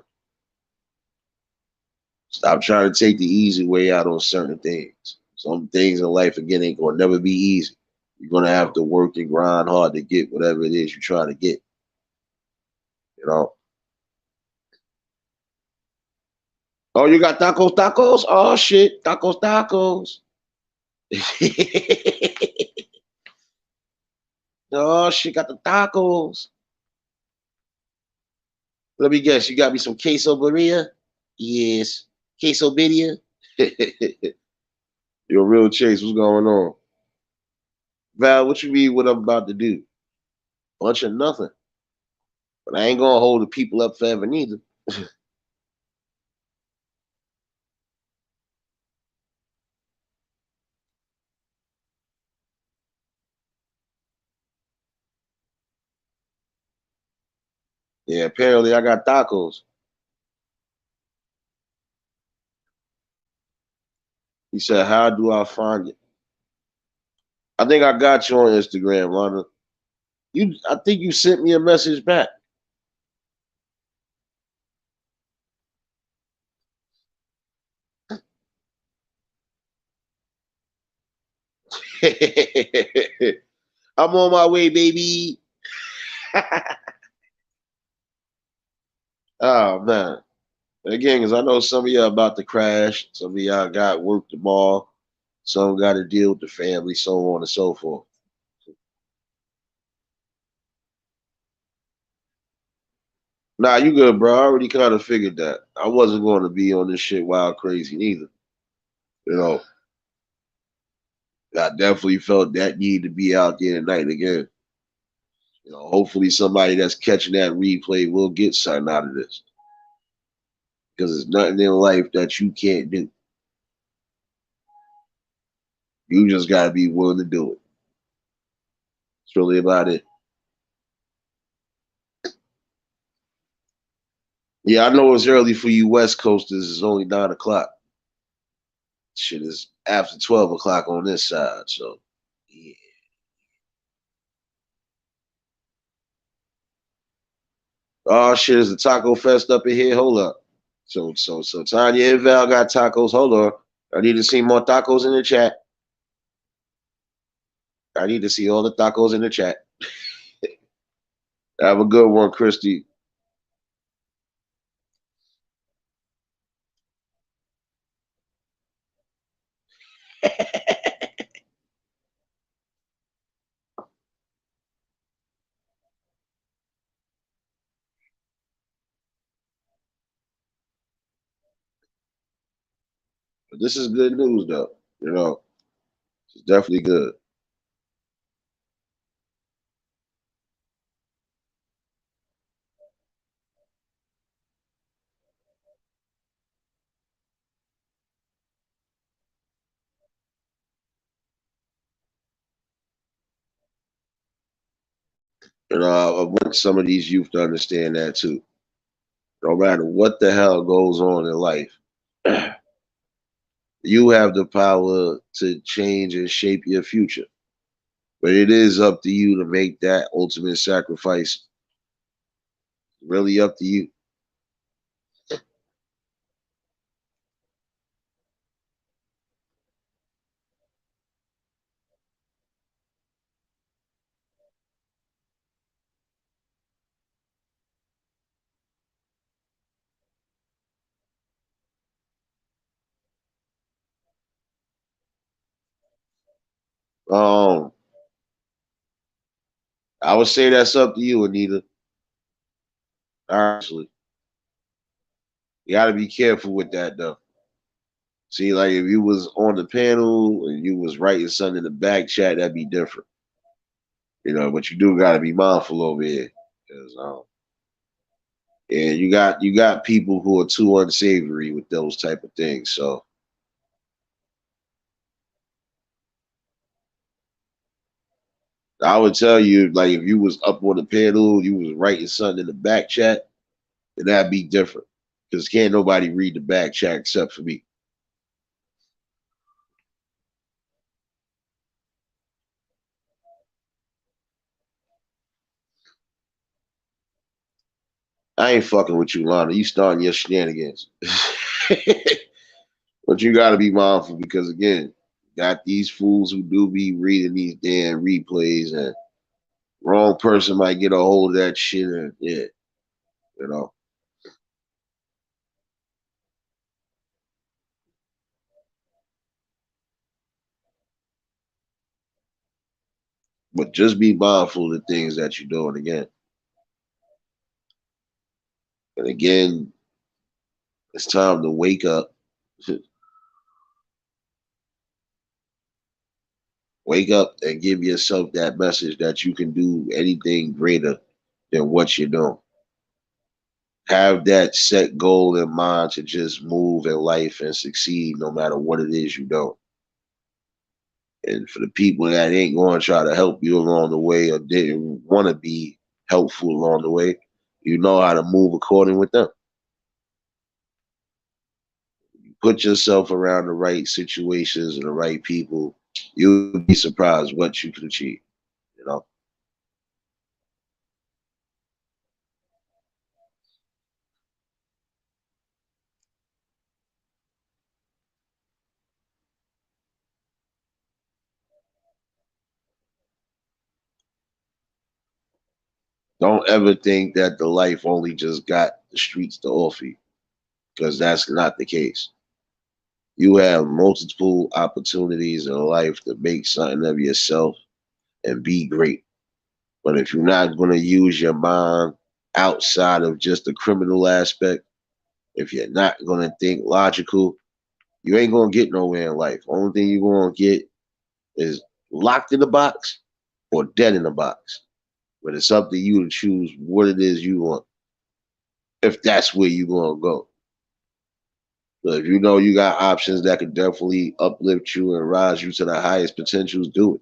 Stop trying to take the easy way out on certain things. Some things in life, again, ain't going to never be easy. You're going to have to work and grind hard to get whatever it is you're trying to get. You know? Oh, you got tacos, tacos? Oh, shit. Tacos, tacos. Oh, shit. Got the tacos. Let me guess. You got me some queso birria? Yes. Queso birria? Yo, real Chase, what's going on? Val, what you mean what I'm about to do? Bunch of nothing. But I ain't gonna hold the people up forever neither. Yeah, apparently I got tacos. He said, how do I find it? I think I got you on Instagram, Lana. I think you sent me a message back. I'm on my way, baby. Oh man. Again, because I know some of y'all about to crash, some of y'all got work tomorrow, some got to deal with the family, so on and so forth. Nah, you good, bro. I already kind of figured that. I wasn't going to be on this shit wild crazy neither. You know, I definitely felt that need to be out there tonight again. You know, hopefully somebody that's catching that replay will get something out of this. Because there's nothing in life that you can't do. You just gotta be willing to do it. It's really about it. Yeah, I know it's early for you West Coasters. It's only 9 o'clock. Shit is after 12 o'clock on this side. So yeah. Oh shit, is the taco fest up in here? Hold up. So Tanya and Val got tacos. Hold on. I need to see more tacos in the chat. I need to see all the tacos in the chat. Have a good one, Christy. But this is good news, though. You know, it's definitely good. And I want some of these youth to understand that too. No matter what the hell goes on in life, you have the power to change and shape your future. But it is up to you to make that ultimate sacrifice. Really up to you. Um, I would say that's up to you, Anita. Honestly, you got to be careful with that, though. See, like if you was on the panel and you was writing something in the back chat, that'd be different, you know. But you do got to be mindful over here, because and you got people who are too unsavory with those type of things. So I would tell you, like if you was up on the panel, you was writing something in the back chat, then that'd be different, because can't nobody read the back chat except for me. I ain't fucking with you, Lana. You starting your shenanigans. But you got to be mindful because again, got these fools who do be reading these damn replays, and wrong person might get a hold of that shit, and yeah, you know. But just be mindful of the things that you're doing again. And again, it's time to wake up. Wake up and give yourself that message that you can do anything greater than what you're doing. Have that set goal in mind to just move in life and succeed no matter what it is you do. And for the people that ain't going to try to help you along the way or didn't want to be helpful along the way, you know how to move according with them. You put yourself around the right situations and the right people, you'll be surprised what you can achieve. You know, don't ever think that the life only just got the streets to offer you, because that's not the case. You have multiple opportunities in life to make something of yourself and be great. But if you're not going to use your mind outside of just the criminal aspect, if you're not going to think logical, you ain't going to get nowhere in life. Only thing you're going to get is locked in the box or dead in the box. But it's up to you to choose what it is you want, if that's where you're going to go. So if you know you got options that can definitely uplift you and rise you to the highest potentials, do it.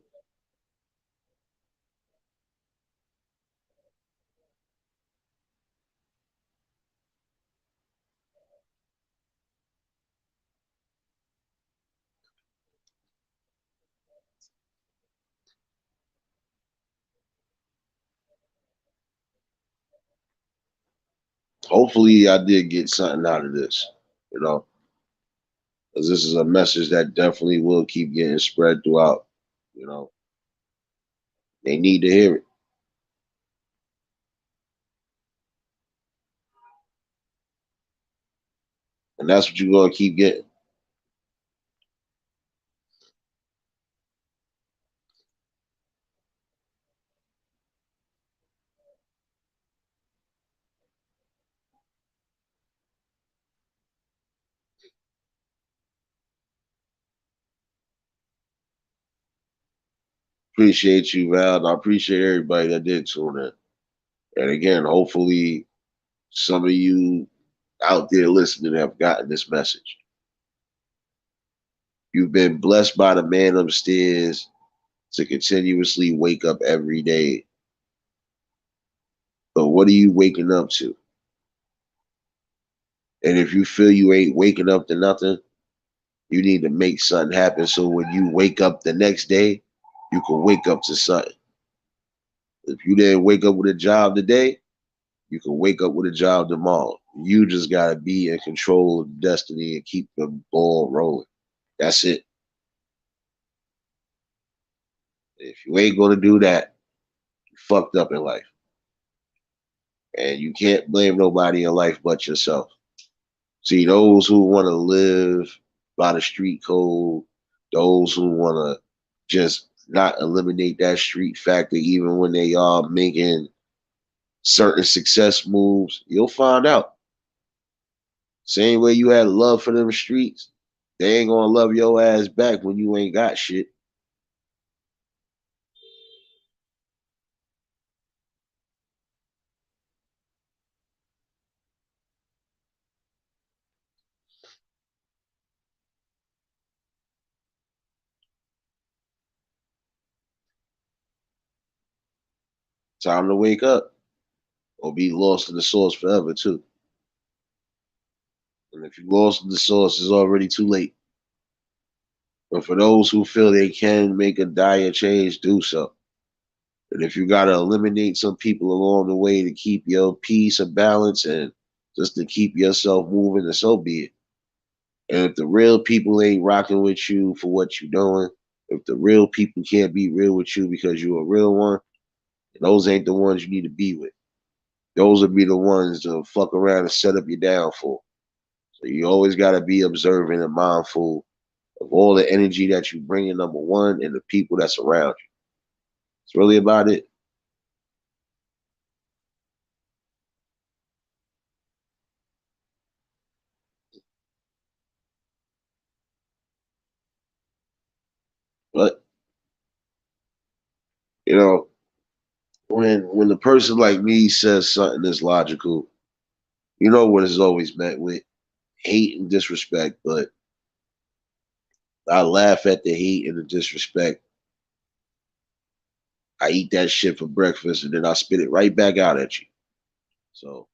hopefully I did get something out of this, you know, because this is a message that definitely will keep getting spread throughout. You know, they need to hear it, and that's what you're gonna keep getting. Appreciate you, Val. And I appreciate everybody that did tune in. And again, hopefully, some of you out there listening have gotten this message. You've been blessed by the man upstairs to continuously wake up every day. But what are you waking up to? And if you feel you ain't waking up to nothing, you need to make something happen so when you wake up the next day, you can wake up to something. If you didn't wake up with a job today, you can wake up with a job tomorrow. You just gotta be in control of destiny and keep the ball rolling. That's it. If you ain't gonna do that, you fucked up in life. And you can't blame nobody in life but yourself. See, those who want to live by the street code, those who want to just not eliminate that street factor, even when they are making certain success moves, you'll find out. Same way you had love for them streets, they ain't gonna love your ass back when you ain't got shit. Time to wake up or be lost in the source forever too. And if you lost in the source, it's already too late. But for those who feel they can make a dire change, do so. And if you gotta eliminate some people along the way to keep your peace and balance and just to keep yourself moving, then so be it. And if the real people ain't rocking with you for what you're doing, if the real people can't be real with you because you're a real one, those ain't the ones you need to be with. Those would be the ones to fuck around and set up your downfall. So you always gotta be observant and mindful of all the energy that you bring in, number one, and the people that's around you. It's really about it. But you know, when the person like me says something that's logical, you know what is always met with hate and disrespect. But I laugh at the hate and the disrespect. I eat that shit for breakfast and then I spit it right back out at you. So,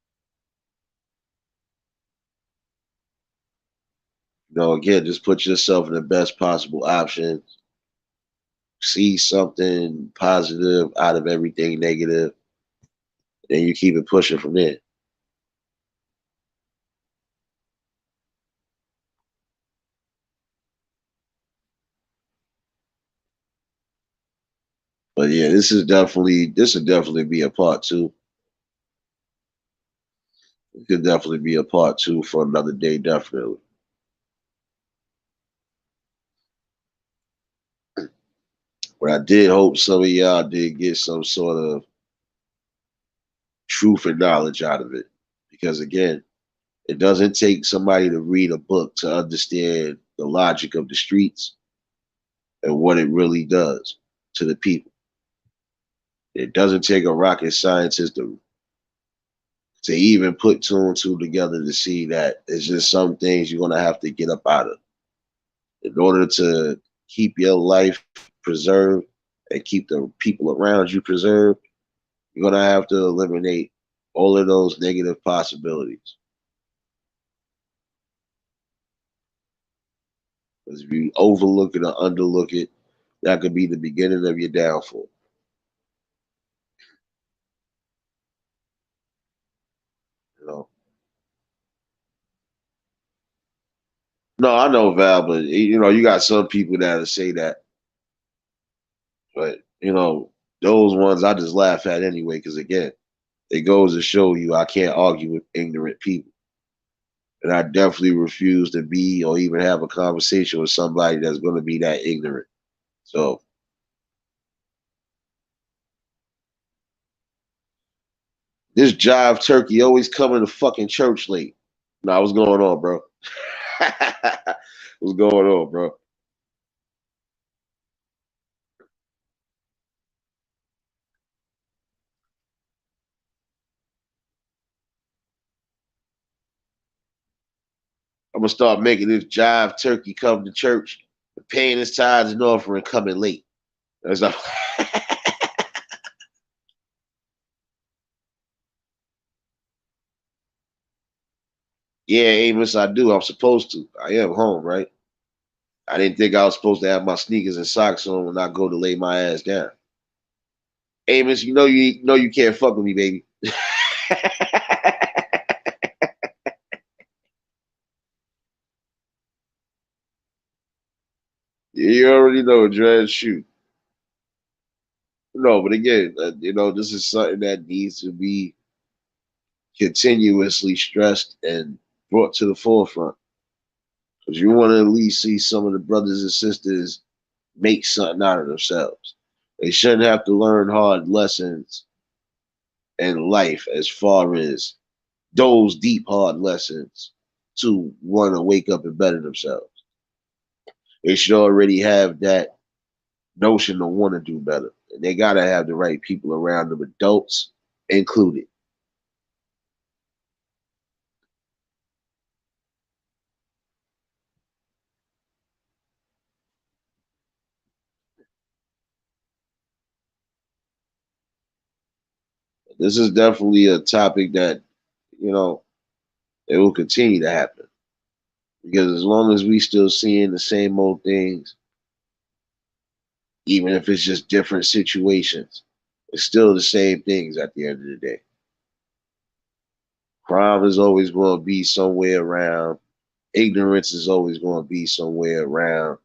again, just put yourself in the best possible option. See something positive out of everything negative, and you keep it pushing from there. But yeah, this would definitely be a part two. It could definitely be a part two for another day, definitely. But I did hope some of y'all did get some sort of truth and knowledge out of it. Because again, it doesn't take somebody to read a book to understand the logic of the streets and what it really does to the people. It doesn't take a rocket scientist to even put two and two together to see that it's just some things you're gonna have to get up out of in order to keep your life preserved and keep the people around you preserved. You're gonna have to eliminate all of those negative possibilities. Because if you overlook it or underlook it, that could be the beginning of your downfall. You know. No, I know Val, but you know, you got some people that say that, but you know, those ones I just laugh at anyway, because again, it goes to show you I can't argue with ignorant people. And I definitely refuse to be or even have a conversation with somebody that's going to be that ignorant. So this jive turkey always coming to fucking church late. Nah, what's going on, bro? What's going on, bro? I'm gonna start making this jive turkey come to church, paying his tithes and offering, coming late. That's not. Yeah, Amos, I do. I'm supposed to. I am home, right? I didn't think I was supposed to have my sneakers and socks on when I go to lay my ass down. Amos, you know you can't fuck with me, baby. You already know, Dred. Shoot. No, but again, you know, this is something that needs to be continuously stressed and brought to the forefront. Because you want to at least see some of the brothers and sisters make something out of themselves. They shouldn't have to learn hard lessons in life as far as those deep, hard lessons to want to wake up and better themselves. They should already have that notion to want to do better. And they got to have the right people around them, adults included. This is definitely a topic that, you know, it will continue to happen. Because as long as we still seeing the same old things, even if it's just different situations, it's still the same things at the end of the day. Crime is always going to be somewhere around. Ignorance is always going to be somewhere around.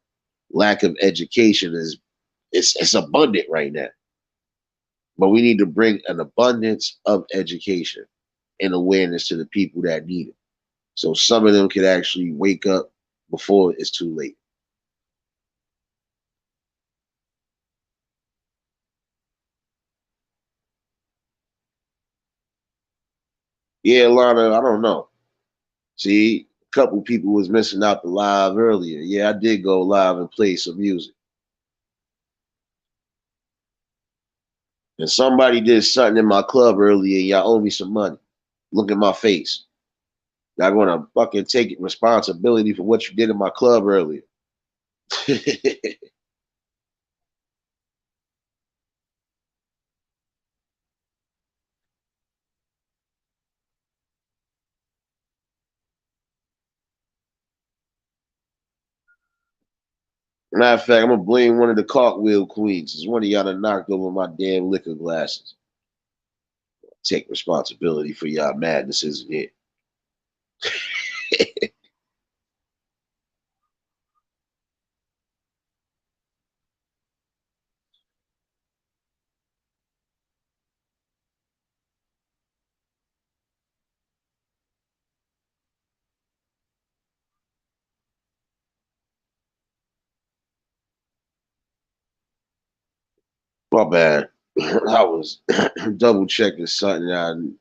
Lack of education is it's abundant right now. But we need to bring an abundance of education and awareness to the people that need it. So some of them could actually wake up before it's too late. Yeah, Lana, I don't know. See, a couple people was missing out the live earlier. Yeah, I did go live and play some music. And somebody did something in my club earlier, and y'all owe me some money. Look at my face. Y'all gonna fucking take responsibility for what you did in my club earlier. Matter of fact, I'm gonna blame one of the cartwheel queens. It's one of y'all that knocked over my damn liquor glasses. Take responsibility for y'all madness, isn't it? My bad. I was double checking something.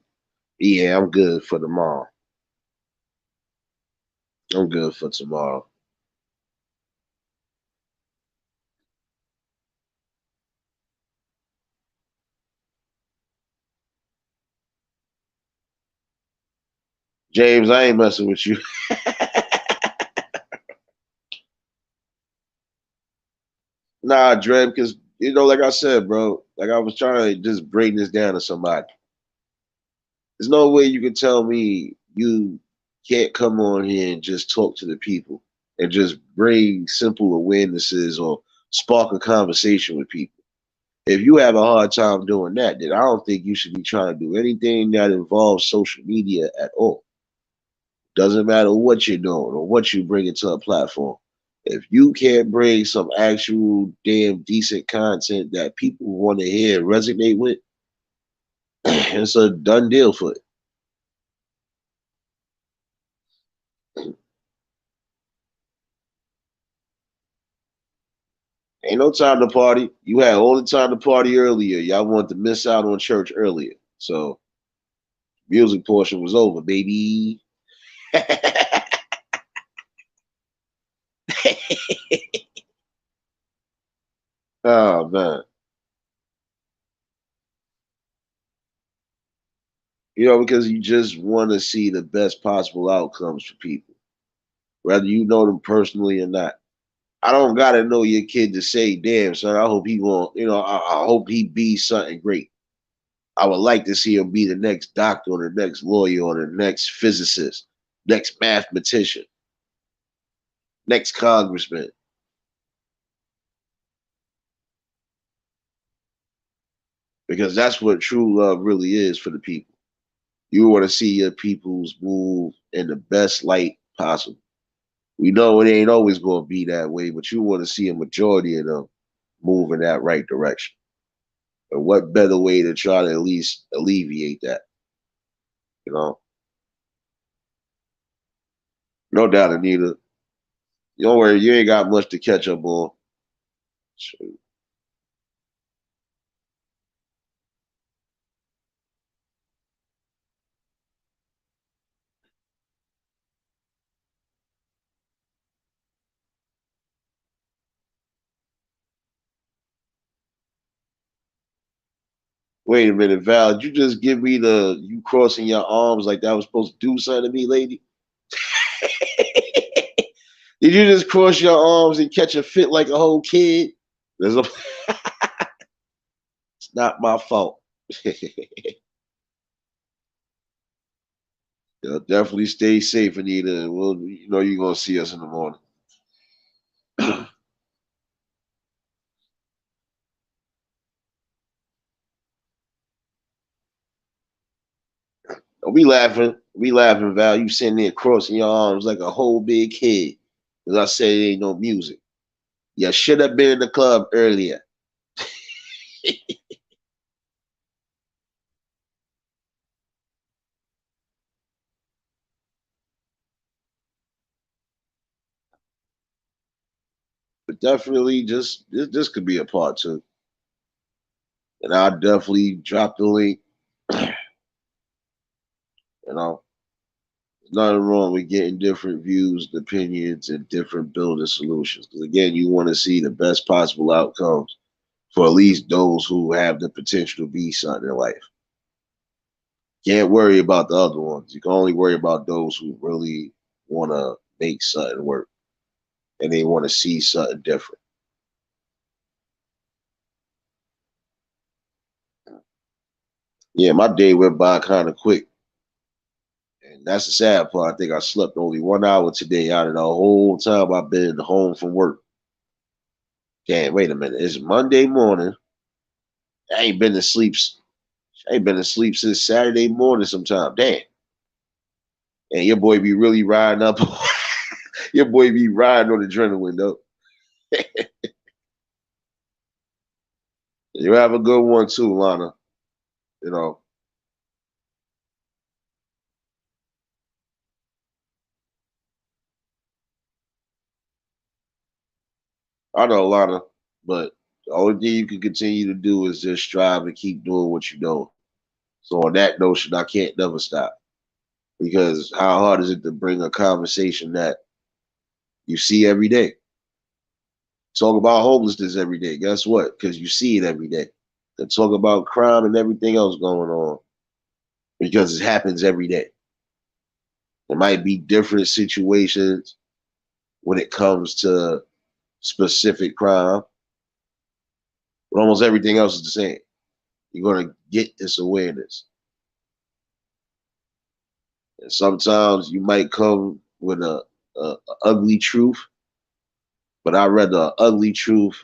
Yeah, I'm good for tomorrow. I'm good for tomorrow. James, I ain't messing with you. Nah, Dre, because you know, like I said, bro, like I was trying to just bring this down to somebody. There's no way you can tell me you can't come on here and just talk to the people and just bring simple awarenesses or spark a conversation with people. If you have a hard time doing that, then I don't think you should be trying to do anything that involves social media at all. Doesn't matter what you're doing or what you bring into a platform. If you can't bring some actual damn decent content that people want to hear and resonate with, it's a done deal for it. Ain't no time to party. You had all the time to party earlier. Y'all wanted to miss out on church earlier. So music portion was over, baby. Oh man. Because you just want to see the best possible outcomes for people, whether you know them personally or not. I don't gotta know your kid to say, damn, son, I hope he going, I hope he be something great. I would like to see him be the next doctor or the next lawyer or the next physicist, next mathematician, next congressman. Because that's what true love really is for the people. You want to see your peoples move in the best light possible. We know it ain't always going to be that way, but you want to see a majority of them move in that right direction. And what better way to try to at least alleviate that? You know, no doubt, Anita. Don't worry, you ain't got much to catch up on. Wait a minute, Val. Did you just give me the you crossing your arms like that was supposed to do something to me, lady? Did you just cross your arms and catch a fit like a whole kid? There's a, it's not my fault. Definitely stay safe, Anita. And you're gonna see us in the morning. We laughing. We laughing, Val. You sitting there crossing your arms like a whole big kid. As I said, it ain't no music. You should have been in the club earlier. But definitely, just this could be a part two. And I'll definitely drop the link. You know, there's nothing wrong with getting different views, opinions, and different building solutions. Because again, you want to see the best possible outcomes for at least those who have the potential to be something in life. Can't worry about the other ones. You can only worry about those who really want to make something work and they want to see something different. Yeah, my day went by kind of quick. And that's the sad part. I think I slept only 1 hour today out of the whole time I've been home from work. Damn, wait a minute. It's Monday morning. I ain't been to sleep. I ain't been to sleep since Saturday morning sometime. Damn. And your boy be really riding up. Your boy be riding on the adrenaline, though. You have a good one too, Lana. You know, I know Lana, but the only thing you can continue to do is just strive and keep doing what you're doing. So on that notion, I can't never stop because how hard is it to bring a conversation that you see every day? Talk about homelessness every day. Guess what? Because you see it every day. And talk about crime and everything else going on because it happens every day. There might be different situations when it comes to specific crime, but almost everything else is the same. You're going to get this awareness. And sometimes you might come with a ugly truth, but I'd rather an ugly truth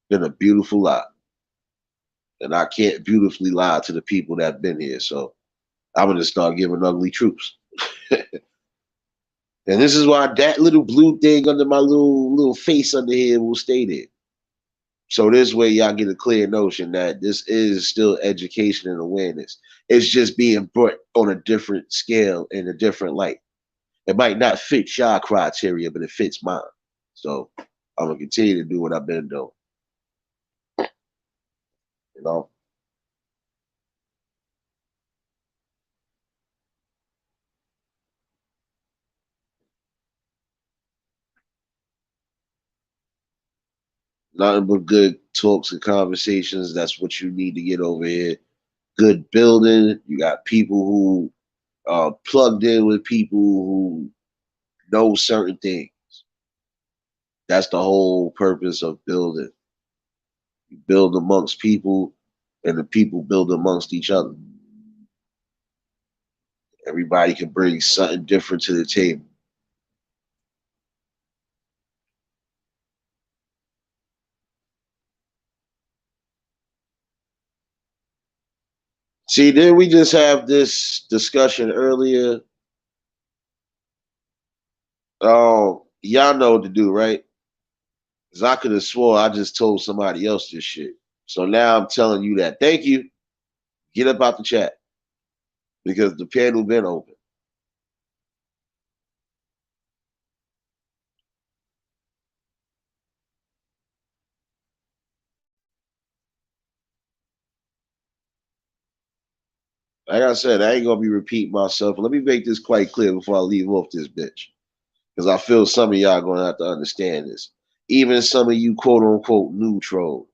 than a beautiful lie. And I can't beautifully lie to the people that have been here. So I'm going to start giving ugly truths. And this is why that little blue thing under my little face under here will stay there. So this way y'all get a clear notion that this is still education and awareness. It's just being brought on a different scale in a different light. It might not fit y'all criteria, but it fits mine. So I'm gonna continue to do what I've been doing. You know? Nothing but good talks and conversations. That's what you need to get over here. Good building. You got people who are plugged in with people who know certain things. That's the whole purpose of building. You build amongst people, and the people build amongst each other. Everybody can bring something different to the table. See, then we just have this discussion earlier. Y'all know what to do, right? Because I could have swore I just told somebody else this shit. So now I'm telling you that. Thank you. Get up out the chat because the panel been open. Like I said, I ain't gonna be repeating myself. Let me make this quite clear before I leave off this bitch. Because I feel some of y'all gonna have to understand this. Even some of you quote unquote new trolls.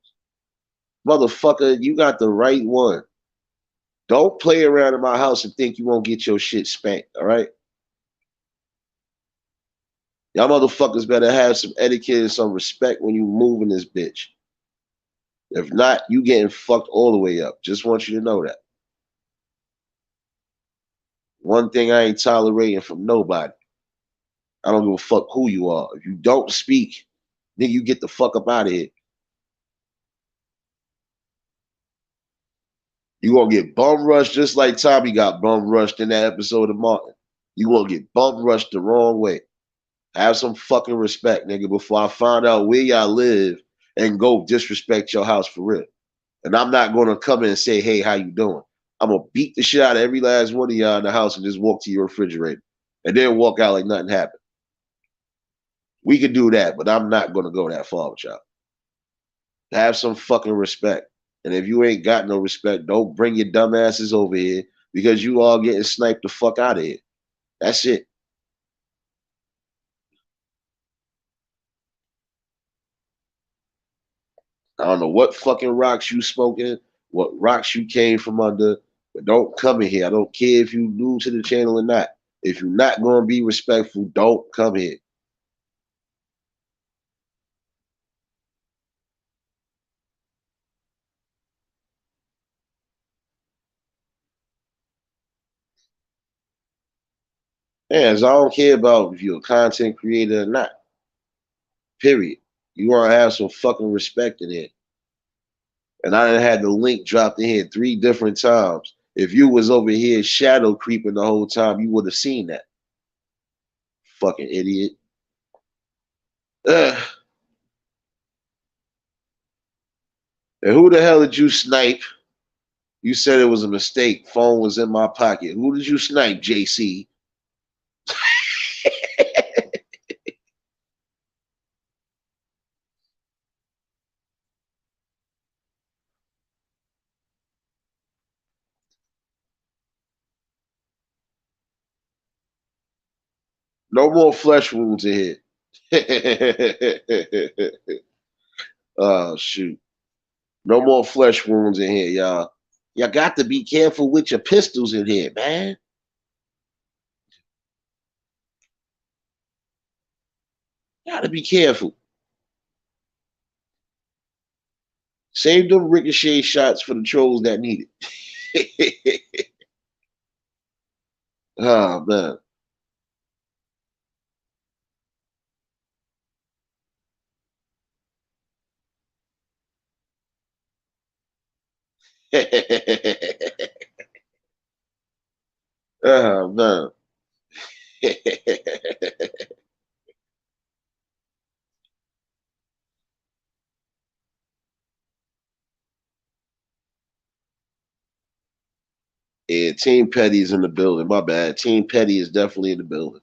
Motherfucker, you got the right one. Don't play around in my house and think you won't get your shit spanked, all right? Y'all motherfuckers better have some etiquette and some respect when you move in this bitch. If not, you getting fucked all the way up. Just want you to know that. One thing I ain't tolerating from nobody. I don't give a fuck who you are. If you don't speak, then you get the fuck up out of here. You gonna get bum rushed just like Tommy got bum rushed in that episode of Martin. You gonna get bum rushed the wrong way. Have some fucking respect, nigga, before I find out where y'all live and go disrespect your house for real. And I'm not gonna come in and say, hey, how you doing? I'm gonna beat the shit out of every last one of y'all in the house and just walk to your refrigerator. And then walk out like nothing happened. We could do that, but I'm not gonna go that far with y'all. Have some fucking respect. And if you ain't got no respect, don't bring your dumb asses over here because you all getting sniped the fuck out of here. That's it. I don't know what fucking rocks you smoking, what rocks you came from under, but don't come in here. I don't care if you new to the channel or not. If you're not gonna be respectful, don't come here. Yeah, so I don't care about if you're a content creator or not. Period. You want to have some fucking respect in it. And I done had the link dropped in here 3 different times. If you was over here shadow creeping the whole time, you would have seen that. Fucking idiot. Ugh. And who the hell did you snipe? You said it was a mistake. Phone was in my pocket. Who did you snipe, JC? No more flesh wounds in here. Oh, shoot. No more flesh wounds in here, y'all. Y'all got to be careful with your pistols in here, man. Gotta be careful. Save them ricochet shots for the trolls that need it. Oh, man. Oh, man. Yeah, Team Petty is in the building. My bad. Team Petty is definitely in the building.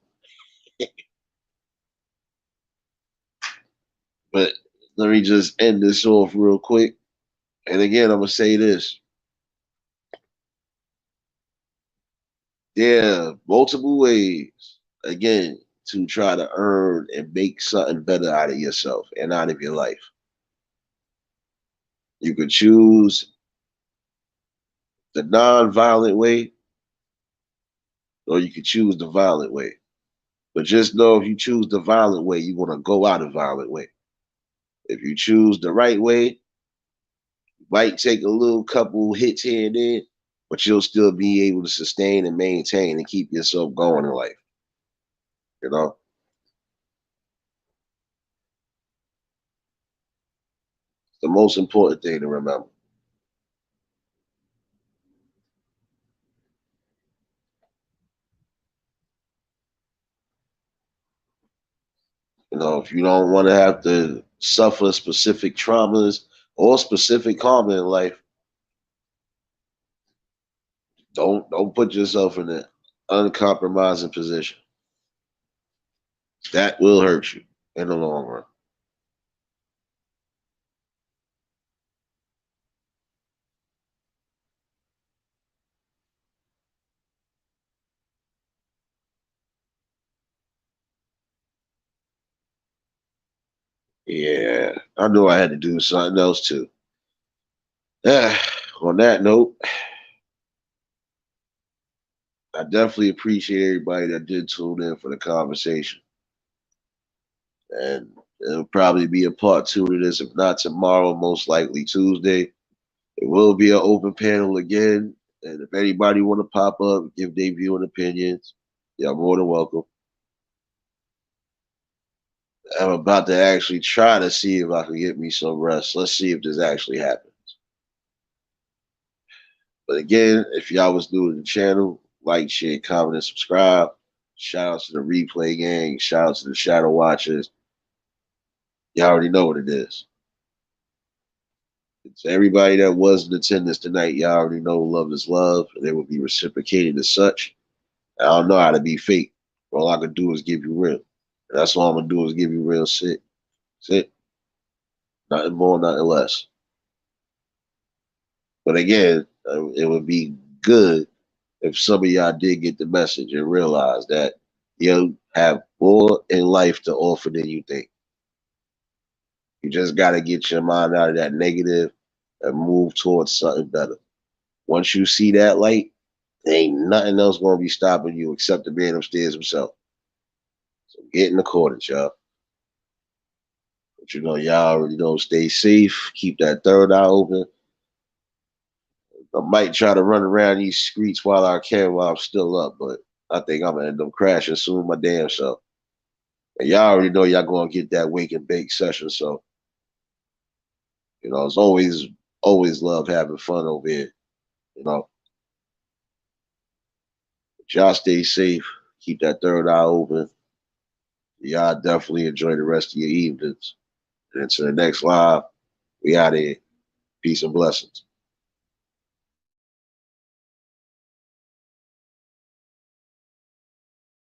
But let me just end this off real quick. And again, I'm gonna say this. There are multiple ways, again, to try to earn and make something better out of yourself and out of your life. You could choose the non-violent way, or you could choose the violent way. But just know if you choose the violent way, you want to go out a violent way. If you choose the right way, you might take a little couple hits here and there, but you'll still be able to sustain and maintain and keep yourself going in life. You know, it's the most important thing to remember. You know, if you don't want to have to suffer specific traumas or specific karma in life, don't put yourself in an uncompromising position. That will hurt you in the long run. Yeah, I knew I had to do something else too. Yeah, on that note, I definitely appreciate everybody that did tune in for the conversation. And it'll probably be a part two to this, if not tomorrow, most likely Tuesday. It will be an open panel again. And if anybody want to pop up, give their view and opinions, you're more than welcome. I'm about to actually try to see if I can get me some rest. Let's see if this actually happens. But again, if y'all was new to the channel, like, share, comment, and subscribe. Shout out to the replay gang. Shout out to the shadow watchers. Y'all already know what it is. It's everybody that was in attendance tonight. Y'all already know love is love, and it will be reciprocated as such. I don't know how to be fake. All I can do is give you real. And that's all I'm gonna do is give you real shit. That's it. Nothing more, nothing less. But again, it would be good if some of y'all did get the message and realize that you have more in life to offer than you think. You just got to get your mind out of that negative and move towards something better. Once you see that light, there ain't nothing else going to be stopping you except the man upstairs himself. So get in accordance, y'all. But you know, y'all already know, stay safe, keep that third eye open. I might try to run around these streets while I can while I'm still up, but I think I'm gonna end up crashing soon my damn self. And y'all already know y'all gonna get that wake and bake session, so you know it's always love having fun over here. You know, but y'all stay safe, keep that third eye open. Y'all definitely enjoy the rest of your evenings. And until the next live, we out of here. Peace and blessings.